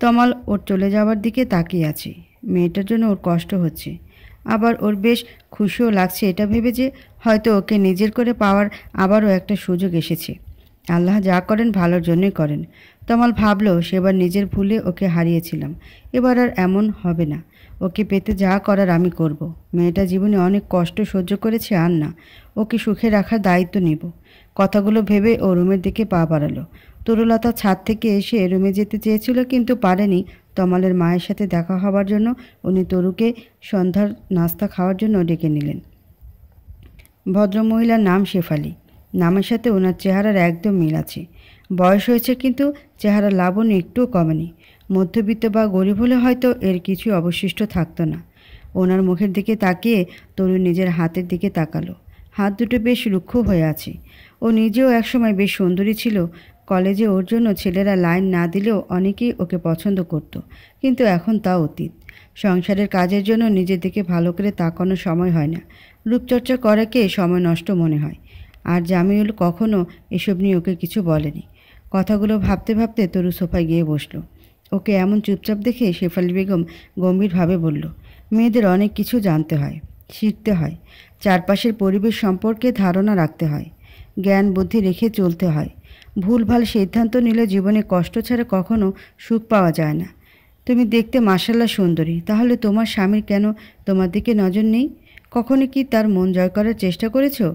তমাল ওর চলে যাওয়ার দিকে তাকিয়ে আছে। মেয়েটার জন্য ওর কষ্ট হচ্ছে, আবার ওর বেশ খুশিও লাগছে এটা ভেবে যে হয়তো ওকে নিজের করে পাওয়ার আবারও একটা সুযোগ এসেছে। আল্লাহ যা করেন ভালোর জন্যই করেন। তমাল ভাবলো সেবার নিজের ভুলে ওকে হারিয়েছিলাম, এবার আর এমন হবে না। ওকে পেতে যা করার আমি করব। মেয়েটা জীবনে অনেক কষ্ট সহ্য করেছে, আর না, ওকে সুখে রাখার দায়িত্ব নেব। কথাগুলো ভেবে ও রুমের দিকে পা বাড়ালো। তরুলতা ছাদ থেকে এসে রুমে যেতে চেয়েছিল, কিন্তু পারেনি। তমালের মায়ের সাথে দেখা হবার জন্য উনি তরুকে সন্ধ্যার নাস্তা খাওয়ার জন্য ডেকে নিলেন। ভদ্রমহিলার নাম শেফালি। নামের সাথে ওনার চেহারার একদম মিল আছে। বয়স হয়েছে, কিন্তু চেহারার লাবণ্য একটুও কমেনি। মধ্যবিত্ত বা গরিব হলে হয়তো এর কিছু অবশিষ্ট থাকতো না। ওনার মুখের দিকে তাকিয়ে তরু নিজের হাতের দিকে তাকালো। হাত দুটো বেশ রুক্ষ হয়ে আছে। ও নিজেও একসময় বেশ সুন্দরী ছিল। কলেজে ওর জন্য ছেলেরা লাইন না দিলেও অনেকেই ওকে পছন্দ করত, কিন্তু এখন তা অতীত। সংসারের কাজের জন্য নিজের দিকে ভালো করে তাকানোর সময় হয় না। রূপচর্চা করাকে সময় নষ্ট মনে হয়। আর জামিউল কখনো এসব নিয়ে ওকে কিছু বলেনি। কথাগুলো ভাবতে ভাবতে তরু সোফায় গিয়ে বসলো। ওকে এমন চুপচাপ দেখে শেফালি বেগম গম্ভীরভাবে বলল, মেয়েদের অনেক কিছু জানতে হয়, শিখতে হয়, চারপাশের পরিবেশ সম্পর্কে ধারণা রাখতে হয়, জ্ঞান বুদ্ধি রেখে চলতে হয়। ভুলভাল সিদ্ধান্ত নিলে জীবনে কষ্ট ছাড়া কখনো সুখ পাওয়া যায় না। তুমি দেখতে মাশাআল্লাহ সুন্দরী, তাহলে তোমার স্বামীর কেন তোমার দিকে নজর নেই? কখনো কি তার মন জয় করার চেষ্টা করেছো?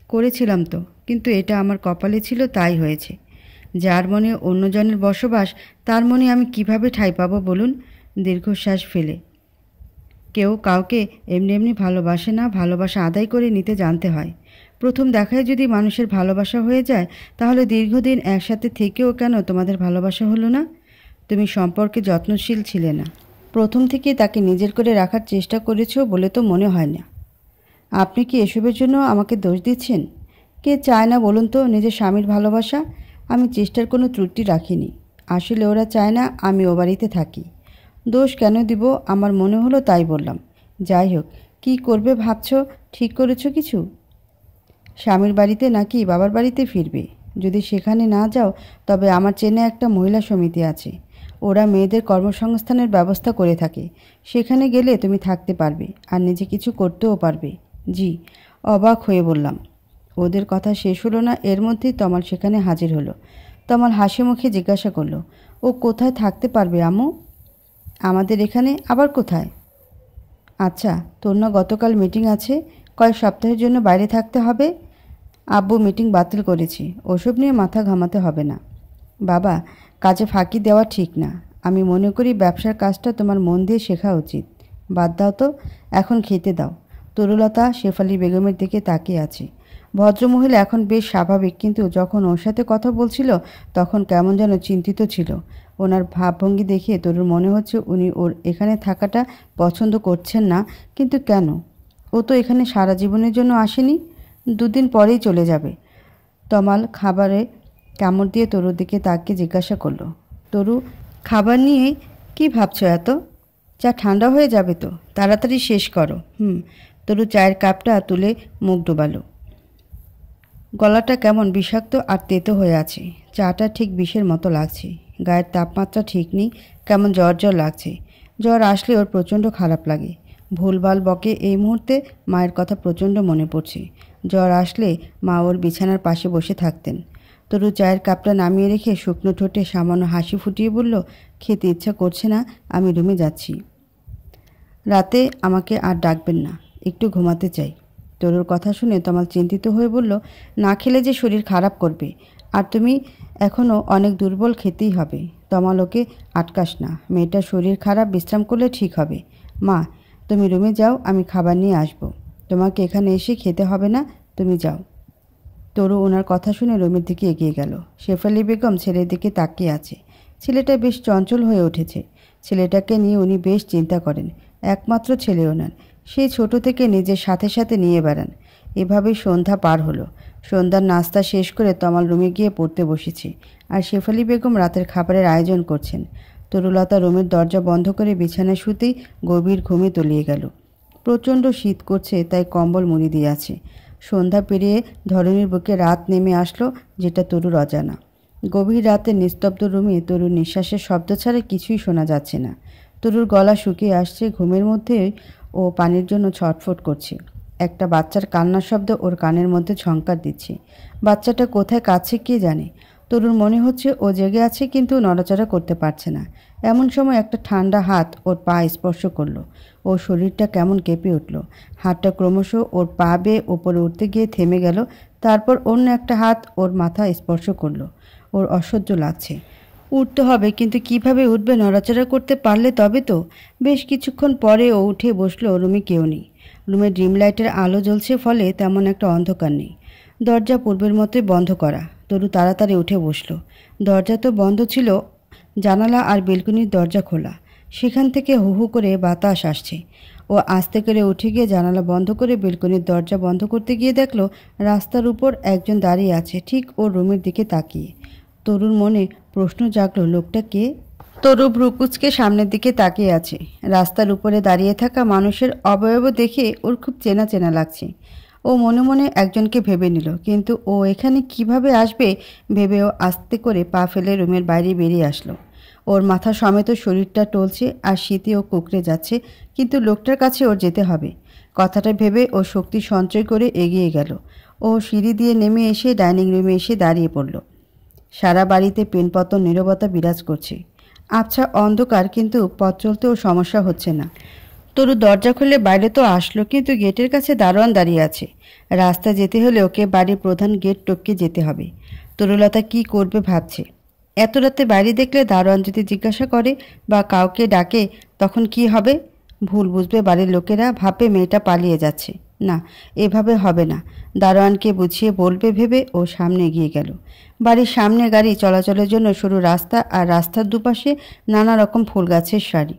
করেছিলাম তো, কিন্তু এটা আমার কপালে ছিল, তাই হয়েছে। যার মনে অন্যজনের বসবাস, তার মনে আমি কিভাবে ঠাঁই পাবো বলুন? দীর্ঘশ্বাস ফেলে। কেউ কাউকে এমনি এমনি ভালোবাসে না, ভালোবাসা আদায় করে নিতে জানতে হয়। প্রথম দেখায় যদি মানুষের ভালোবাসা হয়ে যায়, তাহলে দীর্ঘদিন একসাথে থেকেও কেন তোমাদের ভালোবাসা হলো না? তুমি সম্পর্কে যত্নশীল ছিলে না। প্রথম থেকে তাকে নিজের করে রাখার চেষ্টা করেছো বলে তো মনে হয় না। আপনি কি এসবের জন্য আমাকে দোষ দিচ্ছেন? কে চায় না বলুন তো নিজের স্বামীর ভালোবাসা? আমি চেষ্টার কোনো ত্রুটি রাখিনি। আসলে ওরা চায় না আমি ও বাড়িতে থাকি। দোষ কেন দিব? আমার মনে হলো তাই বললাম। যাই হোক, কী করবে ভাবছো? ঠিক করেছো কিছু? স্বামীর বাড়িতে নাকি বাবার বাড়িতে ফিরবে? যদি সেখানে না যাও, তবে আমার চেনা একটা মহিলা সমিতি আছে। ওরা মেয়েদের কর্মসংস্থানের ব্যবস্থা করে থাকে। সেখানে গেলে তুমি থাকতে পারবে, আর নিজে কিছু করতেও পারবে। জি। অবাক হয়ে বললাম। ওদের কথা শেষ হলো না, এর মধ্যেই তমাল সেখানে হাজির হলো। তমাল হাসি মুখে জিজ্ঞাসা করলো, ও কোথায় থাকতে পারবে আম্মু? আমাদের এখানে আবার কোথায়? আচ্ছা, তোর না গতকাল মিটিং আছে, কয়েক সপ্তাহের জন্য বাইরে থাকতে হবে। আব্বু মিটিং বাতিল করেছি, ওসব নিয়ে মাথা ঘামাতে হবে না। বাবা, কাজে ফাঁকি দেওয়া ঠিক না। আমি মনে করি ব্যবসার কাজটা তোমার মন দিয়ে শেখা উচিত। বাদ দাও তো, এখন খেতে দাও। তরুলতা শেফালি বেগমের দিকে তাকিয়ে আছে। ভদ্রমহিলা এখন বেশ স্বাভাবিক, কিন্তু যখন ওর সাথে কথা বলছিল তখন কেমন যেন চিন্তিত ছিল। ওনার ভাবভঙ্গি দেখে তরুর মনে হচ্ছে উনি ওর এখানে থাকাটা পছন্দ করছেন না। কিন্তু কেন? ও তো এখানে সারা জীবনের জন্য আসেনি, 2 দিন পরেই চলে যাবে। তমাল খাবারে কামড় দিয়ে তরুর দিকে তাকিয়ে জিজ্ঞাসা করলো, তরু, খাবার নিয়ে কি ভাবছো এত? চা ঠান্ডা হয়ে যাবে তো, তাড়াতাড়ি শেষ করো। তরু চায়ের কাপটা তুলে মুখ ডোবালো। গলাটা কেমন বিষাক্ত আর তেতো হয়ে আছে। চাটা ঠিক বিষের মতো লাগছে। গায়ের তাপমাত্রা ঠিক নেই, কেমন জ্বর জ্বর লাগছে। জ্বর আসলে ওর প্রচণ্ড খারাপ লাগে। ভুলভাল বকে এই মুহূর্তে মায়ের কথা প্রচণ্ড মনে পড়ছে। জ্বর আসলে মা ওর বিছানার পাশে বসে থাকতেন। তরু চায়ের কাপটা নামিয়ে রেখে শুকনো ঠোঁটে সামান্য হাসি ফুটিয়ে বলল, খেতে ইচ্ছা করছে না, আমি রুমে যাচ্ছি। রাতে আমাকে আর ডাকবেন না, একটু ঘুমাতে চাই। তরুর কথা শুনে তমাল চিন্তিত হয়ে বলল, না খেলে যে শরীর খারাপ করবে, আর তুমি এখনও অনেক দুর্বল, খেতেই হবে। তমাল ওকে আটকাস না, মেয়েটার শরীর খারাপ, বিশ্রাম করলে ঠিক হবে। মা, তুমি রুমে যাও, আমি খাবার নিয়ে আসব। তোমাকে এখানে এসে খেতে হবে না, তুমি যাও। তরু ওনার কথা শুনে রুমের দিকে এগিয়ে গেল। শেফালি বেগম ছেলের দিকে তাকিয়ে আছে। ছেলেটা বেশ চঞ্চল হয়ে উঠেছে। ছেলেটাকে নিয়ে উনি বেশ চিন্তা করেন। একমাত্র ছেলে ওনার, সেই ছোট থেকে নিজের সাথে সাথে নিয়ে বেড়ান। এভাবেই সন্ধ্যা পার হলো। সন্ধ্যার নাস্তা শেষ করে তমাল রুমে গিয়ে পড়তে বসেছে, আর শেফালি বেগম রাতের খাবারের আয়োজন করছেন। তরুলতা রুমের দরজা বন্ধ করে বিছানায় শুতেই গভীর ঘুমে তলিয়ে গেল। প্রচণ্ড শীত করছে, তাই কম্বল মুড়ি দিয়ে আছে। সন্ধ্যা পেরিয়ে ধরণীর বুকে রাত নেমে আসলো, যেটা তরুর অজানা। গভীর রাতে নিস্তব্ধ রুমে তরুর নিঃশ্বাসের শব্দ ছাড়া কিছুই শোনা যাচ্ছে না। তরুর গলা শুকিয়ে আসছে, ঘুমের মধ্যে ও পানির জন্য ছটফট করছে। একটা বাচ্চার কান্নার শব্দ ওর কানের মধ্যে ঝংকার দিচ্ছে। বাচ্চাটা কোথায় কাঁদছে কে জানে। তরুর মনে হচ্ছে ও জেগে আছে, কিন্তু নড়াচড়া করতে পারছে না। এমন সময় একটা ঠান্ডা হাত ওর পা স্পর্শ করলো। ওর শরীরটা কেমন কেঁপে উঠল। হাতটা ক্রমশ ওর পা বেয়ে ওপরে উঠতে গিয়ে থেমে গেল। তারপর অন্য একটা হাত ওর মাথা স্পর্শ করলো। ওর অসহ্য লাগছে। উঠতে হবে, কিন্তু কিভাবে উঠবে? নড়াচড়া করতে পারলে তবে তো। বেশ কিছুক্ষণ পরে ও উঠে বসলো। রুমে কেউ নেই। রুমে ড্রিম লাইটের আলো জ্বলছে, ফলে তেমন একটা অন্ধকার নেই। দরজা পূর্বের মতোই বন্ধ করা। তরু তাড়াতাড়ি উঠে বসলো। দরজা তো বন্ধ ছিল, জানালা আর বেলকনির দরজা খোলা। সেখান থেকে হু হু করে বাতাস আসছে। ও আস্তে করে উঠে গিয়ে জানালা বন্ধ করে বেলকনির দরজা বন্ধ করতে গিয়ে দেখলো রাস্তার উপর একজন দাঁড়িয়ে আছে, ঠিক ওর রুমের দিকে তাকিয়ে। তরুর মনে প্রশ্ন জাগলো, লোকটা কে? তরু ভ্রুকুচকে সামনের দিকে তাকিয়ে আছে। রাস্তার উপরে দাঁড়িয়ে থাকা মানুষের অবয়ব দেখে ওর খুব চেনা চেনা লাগছে। ও মনে মনে একজনকে ভেবে নিল, কিন্তু ও এখানে কিভাবে আসবে ভেবে ও আস্তে করে পা ফেলে রুমের বাইরে বেরিয়ে আসলো। ওর মাথা সমেত শরীরটা টলছে আর শীতে ও কুঁকড়ে যাচ্ছে, কিন্তু লোকটার কাছে ওর যেতে হবে। কথাটা ভেবে ও শক্তি সঞ্চয় করে এগিয়ে গেল। ও সিঁড়ি দিয়ে নেমে এসে ডাইনিং রুমে এসে দাঁড়িয়ে পড়ল। সারা বাড়িতে পেনপতন নীরবতা বিরাজ করছে। আবছা অন্ধকার, কিন্তু পথ চলতেও সমস্যা হচ্ছে না। তরু দরজা খুলে বাইরে তো আসলো, কিন্তু গেটের কাছে দারোয়ান দাঁড়িয়ে আছে। রাস্তা যেতে হলে ওকে বাড়ির প্রধান গেট টপকে যেতে হবে। তরুলতা কি করবে ভাবছে। এত রাতে বাইরে দেখলে দারোয়ান যদি জিজ্ঞাসা করে বা কাউকে ডাকে, তখন কি হবে? ভুল বুঝবে বাড়ির লোকেরা, ভাববে মেয়েটা পালিয়ে যাচ্ছে। না, এভাবে হবে না। দারোয়ানকে বুঝিয়ে বলবে ভেবে ও সামনে এগিয়ে গেল। বাড়ির সামনে গাড়ি চলাচলের জন্য সরু রাস্তা, আর রাস্তার দুপাশে নানা রকম ফুল গাছের সারি।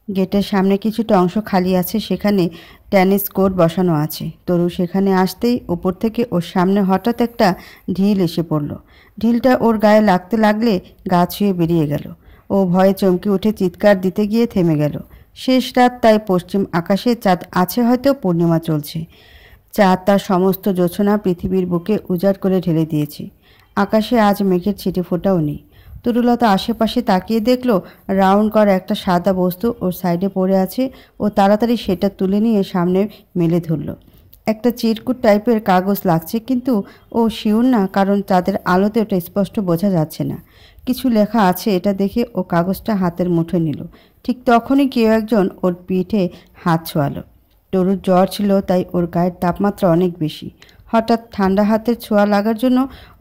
গেটের সামনে কিছুটা অংশ খালি আছে, সেখানে টেনিস কোর্ট বসানো আছে। তরু সেখানে আসতেই উপর থেকে ওর সামনে হঠাৎ একটা ঢিল এসে পড়ল। ঢিলটা ওর গায়ে লাগতে লাগলে গা ছুঁয়ে বেরিয়ে গেল। ও ভয়ে চমকে উঠে চিৎকার দিতে গিয়ে থেমে গেল। শেষ রাত, তাই পশ্চিম আকাশে চাঁদ আছে, হয়তো পূর্ণিমা চলছে। চাঁদ তার সমস্ত জোছনা পৃথিবীর বুকে উজাড় করে ঢেলে দিয়েছে। আকাশে আজ মেঘের ছিটে ফোঁটাও নেই। তরুলতা আশেপাশে তাকিয়ে দেখলো রাউন্ড করা একটা সাদা বস্তু ওর সাইডে পড়ে আছে। ও তাড়াতাড়ি সেটা তুলে নিয়ে সামনে মেলে ধরল। একটা চিরকুট টাইপের কাগজ লাগছে, কিন্তু ও শিওর না, কারণ চাঁদের আলোতে ওটা স্পষ্ট বোঝা যাচ্ছে না। কিছু লেখা আছে, এটা দেখে ও কাগজটা হাতের মুঠোয় নিল। ঠিক তখনই কেউ একজন ওর পিঠে হাত ছোঁয়ালো। তরুর জ্বর ছিল, তাই ওর গায়ের তাপমাত্রা অনেক বেশি। হঠাৎ ঠান্ডা হাতের ছোঁয়া লাগার জন্য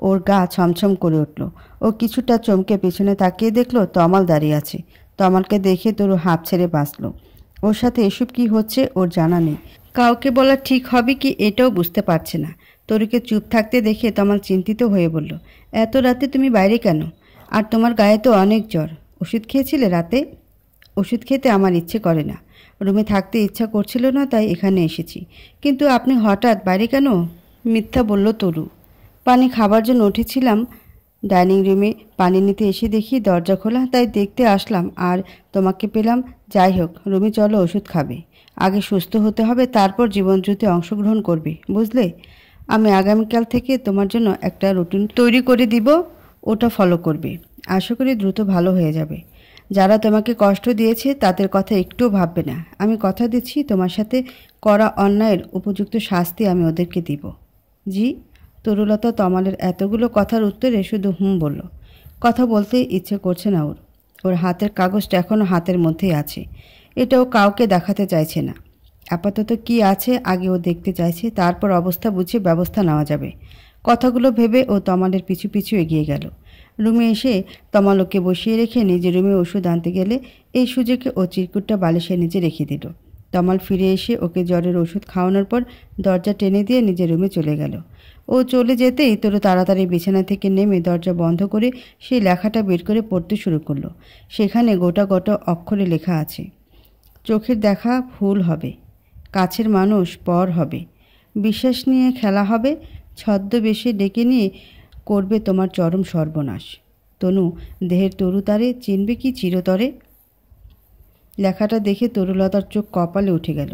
ওর গা ছমছম করে উঠল। ও কিছুটা চমকে পেছনে তাকিয়ে দেখলো তমাল দাঁড়িয়ে আছে। তমালকে দেখে তরু হাঁপ ছেড়ে বাঁচল। ওর সাথে এসব কি হচ্ছে ওর জানা নেই। কাউকে বলা ঠিক হবে কি এটাও বুঝতে পারছে না। তরুকে চুপ থাকতে দেখে তমাল চিন্তিত হয়ে বলল, এত রাতে তুমি বাইরে কেন? আর তোমার গায়ে তো অনেক জ্বর। ওষুধ খেয়েছিলে রাতে? ওষুধ খেতে আমার ইচ্ছে করে না। রুমে থাকতে ইচ্ছা করছিল না, তাই এখানে এসেছি। কিন্তু আপনি হঠাৎ বাইরে কেন? মিথ্যা বলল তরু। পানি খাবার জন্য উঠেছিলাম, ডাইনিং রুমে পানি নিতে এসে দেখি দরজা খোলা, তাই দেখতে আসলাম আর তোমাকে পেলাম। যাই হোক, রুমে চলো, ওষুধ খাবে। আগে সুস্থ হতে হবে, তারপর জীবনযুদ্ধে অংশগ্রহণ করবে, বুঝলে? আমি আগামীকাল থেকে তোমার জন্য একটা রুটিন তৈরি করে দিব, ওটা ফলো করবে। আশা করি দ্রুত ভালো হয়ে যাবে। যারা তোমাকে কষ্ট দিয়েছে তাদের কথা একটুও ভাববে না। আমি কথা দিচ্ছি, তোমার সাথে করা অন্যায়ের উপযুক্ত শাস্তি আমি ওদেরকে দিব। জি? তরুলতা তমালের এতগুলো কথার উত্তরে শুধু হুম বলল। কথা বলতে ইচ্ছে করছে না ওর। ওর হাতের কাগজটা এখনও হাতের মধ্যেই আছে। এটাও কাউকে দেখাতে চাইছে না। আপাতত কি আছে আগে ও দেখতে চাইছে, তারপর অবস্থা বুঝে ব্যবস্থা নেওয়া যাবে। কথাগুলো ভেবে ও তমালের পিছু পিছু এগিয়ে গেল। রুমে এসে তমাল ওকে বসিয়ে রেখে নিজের রুমে ওষুধ আনতে গেলে এই সুযোগে ও চিরকুটটা বালিশের নিচে রেখে দিল। তমাল ফিরে এসে ওকে জ্বরের ওষুধ খাওয়ানোর পর দরজা টেনে দিয়ে নিজের রুমে চলে গেল। ও চলে যেতেই তরু তাড়াতাড়ি বিছানা থেকে নেমে দরজা বন্ধ করে সেই লেখাটা বের করে পড়তে শুরু করলো। সেখানে গোটা গোটা অক্ষরে লেখা আছে, চোখের দেখা ভুল হবে, কাছের মানুষ পর হবে, বিশ্বাস নিয়ে খেলা হবে, ছদ্মবেশে ডেকে নিয়ে করবে তোমার চরম সর্বনাশ। তনু দেহের তরুতারে চিনবে কি চিরতরে? লেখাটা দেখে তরুলতার চোখ কপালে উঠে গেল।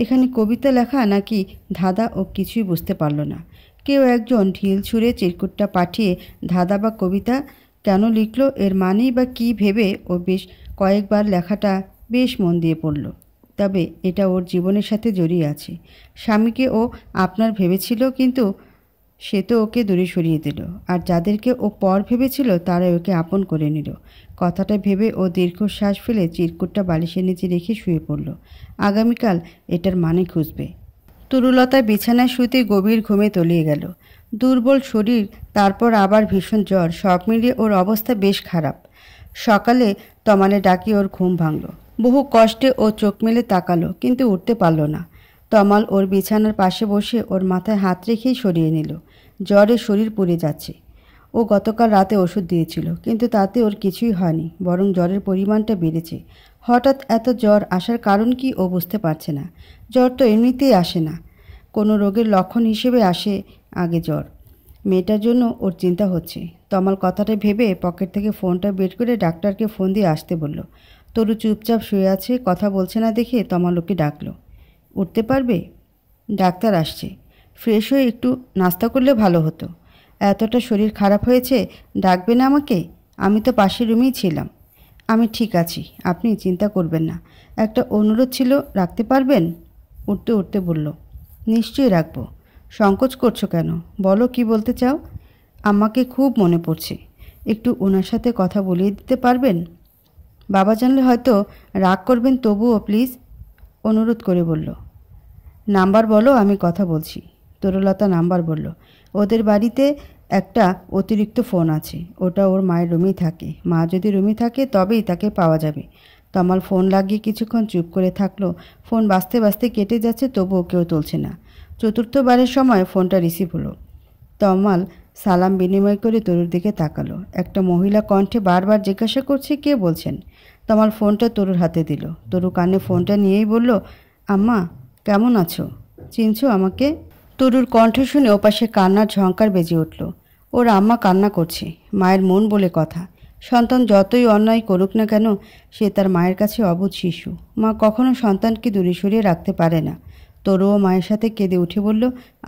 এখানে কবিতা লেখা নাকি ধাঁধা ও কিছুই বুঝতে পারল না। কেউ একজন ঢিল ছুঁড়ে চিরকুটটা পাঠিয়ে ধাঁধা বা কবিতা কেন লিখল, এর মানেই বা কী ভেবে ও বেশ কয়েকবার লেখাটা বেশ মন দিয়ে পড়ল। তবে এটা ওর জীবনের সাথে জড়িয়ে আছে। স্বামীকে ও আপনার ভেবেছিল, কিন্তু সে তো ওকে দূরে সরিয়ে দিল, আর যাদেরকে ও পর ভেবেছিল তারা ওকে আপন করে নিল। কথাটা ভেবে ও দীর্ঘশ্বাস ফেলে চিরকুটটা বালিশের নিচে রেখে শুয়ে পড়ল। আগামীকাল এটার মানে খুঁজবে। তরুলতা বিছানায় শুতে গভীর ঘুমে তলিয়ে গেল। দুর্বল শরীর, তারপর আবার ভীষণ জ্বর, সব মিলিয়ে ওর অবস্থা বেশ খারাপ। সকালে তমালে ডাকি ওর ঘুম ভাঙল। বহু কষ্টে ও চোখ মেলে তাকালো, কিন্তু উঠতে পারল না। তমাল ওর বিছানার পাশে বসে ওর মাথায় হাত রেখেই সরিয়ে নিল। জ্বরে শরীর পুড়ে যাচ্ছে। ও গতকাল রাতে ওষুধ দিয়েছিল, কিন্তু তাতে ওর কিছুই হয়নি, বরং জ্বরের পরিমাণটা বেড়েছে। হঠাৎ এত জ্বর আসার কারণ কি ও বুঝতে পারছে না। জ্বর তো এমনিতেই আসে না, কোনো রোগের লক্ষণ হিসেবে আসে আগে জ্বর। মেয়েটার জন্য ওর চিন্তা হচ্ছে। তমাল কথাটা ভেবে পকেট থেকে ফোনটা বের করে ডাক্তারকে ফোন দিয়ে আসতে বলল। তরু চুপচাপ শুয়ে আছে, কথা বলছে না দেখে তমাল ওকে ডাকলো। উঠতে পারবে? ডাক্তার আসছে। ফ্রেশ হয়ে একটু নাস্তা করলে ভালো হতো। এতটা শরীর খারাপ হয়েছে, ডাকবে না আমাকে? আমি তো পাশের রুমেই ছিলাম। আমি ঠিক আছি, আপনি চিন্তা করবেন না। একটা অনুরোধ ছিল, রাখতে পারবেন? উঠতে উঠতে বলল, নিশ্চয়ই রাখবো। সংকোচ করছো কেন? বলো, কি বলতে চাও? আমাকে খুব মনে পড়ছে, একটু ওনার সাথে কথা বলিয়ে দিতে পারবেন? বাবা জানলে হয়তো রাগ করবেন, তবুও প্লিজ, অনুরোধ করে বলল। নাম্বার বলো, আমি কথা বলছি। তরুলতা নাম্বার বলল। ওদের বাড়িতে একটা অতিরিক্ত ফোন আছে, ওটা ওর মায়ের রুমেই থাকে। মা যদি রুমে থাকে তবেই তাকে পাওয়া যাবে। তমাল ফোন লাগিয়ে কিছুক্ষণ চুপ করে থাকলো। ফোন বাজতে বাজতে কেটে যাচ্ছে, তবুও কেউ তুলছে না। চতুর্থবারের সময় ফোনটা রিসিভ হলো। তমাল সালাম বিনিময় করে তরুর দিকে তাকালো। একটা মহিলা কণ্ঠে বারবার জিজ্ঞাসা করছে, কে বলছেন? তমাল ফোনটা তরুর হাতে দিল। তরু কানে ফোনটা নিয়েই বলল, আম্মা কেমন আছো? চিনছো আমাকে? তরুর কণ্ঠ শুনে ওপাশে কান্নার ঝঙ্কার বেজে উঠল। ওর আম্মা কান্না করছে, মায়ের মন বলে কথা। সন্তান যতই অন্যায় করুক না কেন, সে তার মায়ের কাছে অবুঝ শিশু। মা কখনো সন্তানকে দূরে সরিয়ে রাখতে পারে না। তরুও মায়ের সাথে কেঁদে উঠে বলল,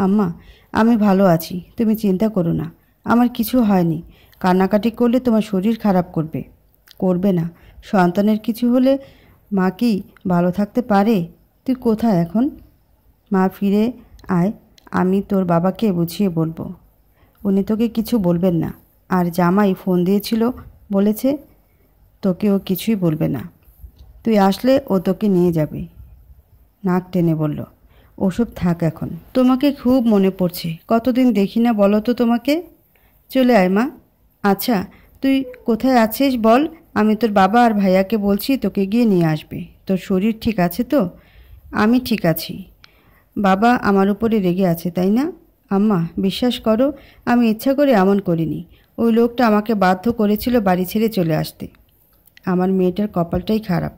আম্মা আমি ভালো আছি, তুমি চিন্তা করো না, আমার কিছু হয়নি। কান্নাকাটি করলে তোমার শরীর খারাপ করবে। করবে না? সন্তানের কিছু হলে মা কি ভালো থাকতে পারে? তুই কোথায় এখন? মা ফিরে আয়, আমি তোর বাবাকে বুঝিয়ে বলবো। উনি তোকে কিছু বলবেন না। আর জামাই ফোন দিয়েছিল, বলেছে তোকে ও কিছুই বলবে না। তুই আসলে ও তোকে নিয়ে যাবে। নাক টেনে বলল, ওসব থাক এখন। তোমাকে খুব মনে পড়ছে, কতদিন দেখি না বলো তো তোমাকে। চলে আয় মা। আচ্ছা তুই কোথায় আছিস বল, আমি তোর বাবা আর ভাইয়াকে বলছি তোকে গিয়ে নিয়ে আসবে। তোর শরীর ঠিক আছে তো? আমি ঠিক আছি। বাবা আমার উপরে রেগে আছে, তাই না? আম্মা বিশ্বাস করো, আমি ইচ্ছা করে এমন করিনি। ওই লোকটা আমাকে বাধ্য করেছিল বাড়ি ছেড়ে চলে আসতে। আমার মেয়েটার কপালটাই খারাপ।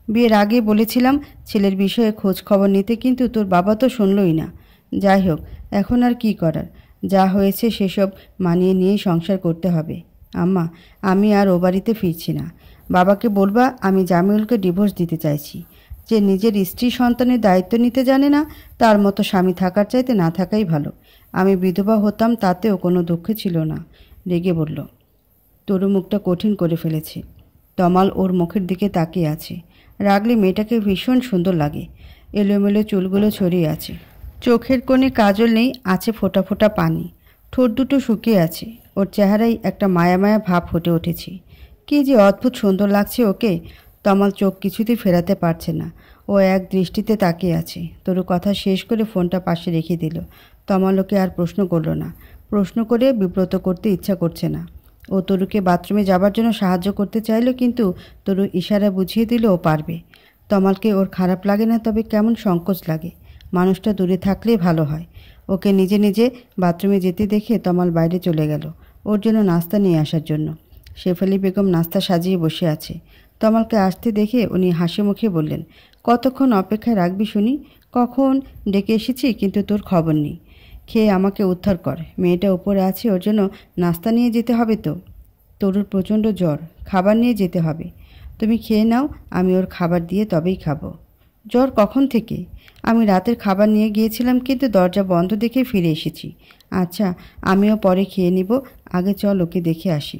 বিয়ের আগে বলেছিলাম ছেলের বিষয়ে খোঁজ খবর নিতে, কিন্তু তোর বাবা তো শুনলই না। যাই হোক, এখন আর কি করার, যা হয়েছে সেসব মানিয়ে নিয়েই সংসার করতে হবে। আম্মা, আমি আর ও বাড়িতে ফিরছি না। বাবাকে বলবা আমি জামিউলকে ডিভোর্স দিতে চাইছি। যে নিজের স্ত্রী সন্তানের দায়িত্ব নিতে জানে না, তার মতো স্বামী থাকার চাইতে না থাকাই ভালো। আমি বিধবা হতাম, তাতেও কোনো দুঃখ ছিল না, রেগে বলল। তরু মুখটা কঠিন করে ফেলেছে। তমাল ওর মুখের দিকে তাকিয়ে আছে। রাগলে মেয়েটাকে ভীষণ সুন্দর লাগে। এলোমেলো চুলগুলো ছড়িয়ে আছে, চোখের কোণে কাজল নেই, আছে ফোঁটা ফোঁটা পানি। ঠোঁট দুটো শুকিয়ে আছে। ওর চেহারায় একটা মায়া মায়া ভাব ফুটে উঠেছে। কী যে অদ্ভুত সুন্দর লাগছে ওকে। তমাল চোখ কিছুতেই ফেরাতে পারছে না। ও এক দৃষ্টিতে তাকিয়ে আছে। তরু কথা শেষ করে ফোনটা পাশে রেখে দিল। তমাল ওকে আর প্রশ্ন করল না। প্রশ্ন করে বিব্রত করতে ইচ্ছা করছে না। ও তরুকে বাথরুমে যাবার জন্য সাহায্য করতে চাইল, কিন্তু তরু ইশারা বুঝিয়ে দিল ও পারবে। তমালকে ওর খারাপ লাগে না, তবে কেমন সংকোচ লাগে। মানুষটা দূরে থাকলেই ভালো হয়। ওকে নিজে নিজে বাথরুমে যেতে দেখে তমাল বাইরে চলে গেল ওর জন্য নাস্তা নিয়ে আসার জন্য। শেফালি বেগম নাস্তা সাজিয়ে বসে আছে। তমালকে আসতে দেখে উনি হাসি মুখে বললেন, কতক্ষণ অপেক্ষায় রাখবি শুনি? কখন ডেকে এসেছি, কিন্তু তোর খবর নেই। খেয়ে আমাকে উদ্ধার কর। মেয়েটা উপরে আছে, ওর জন্য নাস্তা নিয়ে যেতে হবে তো। তরুর প্রচণ্ড জ্বর, খাবার নিয়ে যেতে হবে। তুমি খেয়ে নাও, আমি ওর খাবার দিয়ে তবেই খাবো। জ্বর কখন থেকে? আমি রাতের খাবার নিয়ে গিয়েছিলাম, কিন্তু দরজা বন্ধ দেখে ফিরে এসেছি। আচ্ছা, আমিও পরে খেয়ে নিব, আগে চল ওকে দেখে আসি।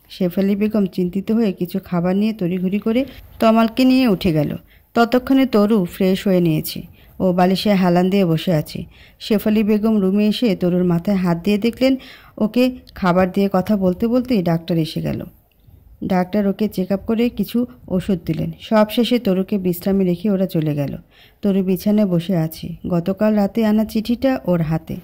শেফালি বেগম চিন্তিত হয়ে কিছু খাবার নিয়ে তড়িঘড়ি করে তমালকে নিয়ে উঠে গেল। ততক্ষণে তরু ফ্রেশ হয়ে নিয়েছে। ও বালিশে হেলান দিয়ে বসে আছে। শেফালি বেগম রুমে এসে তরুর মাথায় হাত দিয়ে দেখলেন ওকে খাবার দিয়ে কথা বলতে বলতেই ডাক্তার এসে গেল। ডাক্তার ওকে চেক আপ করে কিছু ওষুধ দিলেন। সব শেষে তরুকে বিশ্রামে রেখে ওরা চলে গেল। তরু বিছানায় বসে আছে। গতকাল রাতে আনা চিঠিটা ওর হাতে।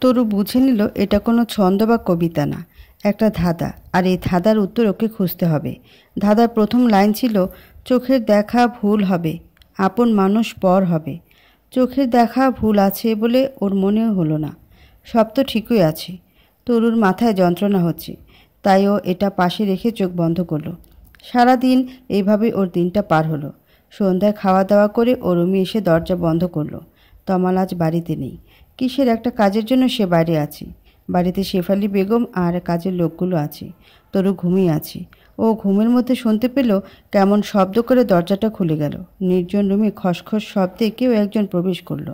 তরু বুঝে নিল এটা কোনো ছন্দ বা কবিতা না, একটা ধাঁধা। আর এই ধাঁধার উত্তর ওকে খুঁজতে হবে। ধাঁধার প্রথম লাইন ছিল, চোখের দেখা ভুল হবে, আপন মানুষ পর হবে। চোখের দেখা ভুল আছে বলে ওর মনেও হলো না। সব তো ঠিকই আছে। তরুর মাথায় যন্ত্রণা হচ্ছে, তাই ও এটা পাশে রেখে চোখ বন্ধ করলো। সারাদিন এইভাবে ওর দিনটা পার হলো। সন্ধ্যায় খাওয়া দাওয়া করে ও রুমে এসে দরজা বন্ধ করলো। তমাল আজ বাড়িতে নেই। কিসের একটা কাজের জন্য সে বাইরে আছে। বাড়িতে শেফালি বেগম আর কাজের লোকগুলো আছে। তরু ঘুমিয়ে আছে। ও ঘুমের মধ্যে শুনতে পেল কেমন শব্দ করে দরজাটা খুলে গেল। নির্জন রুমে খসখস শব্দে কেউ একজন প্রবেশ করলো।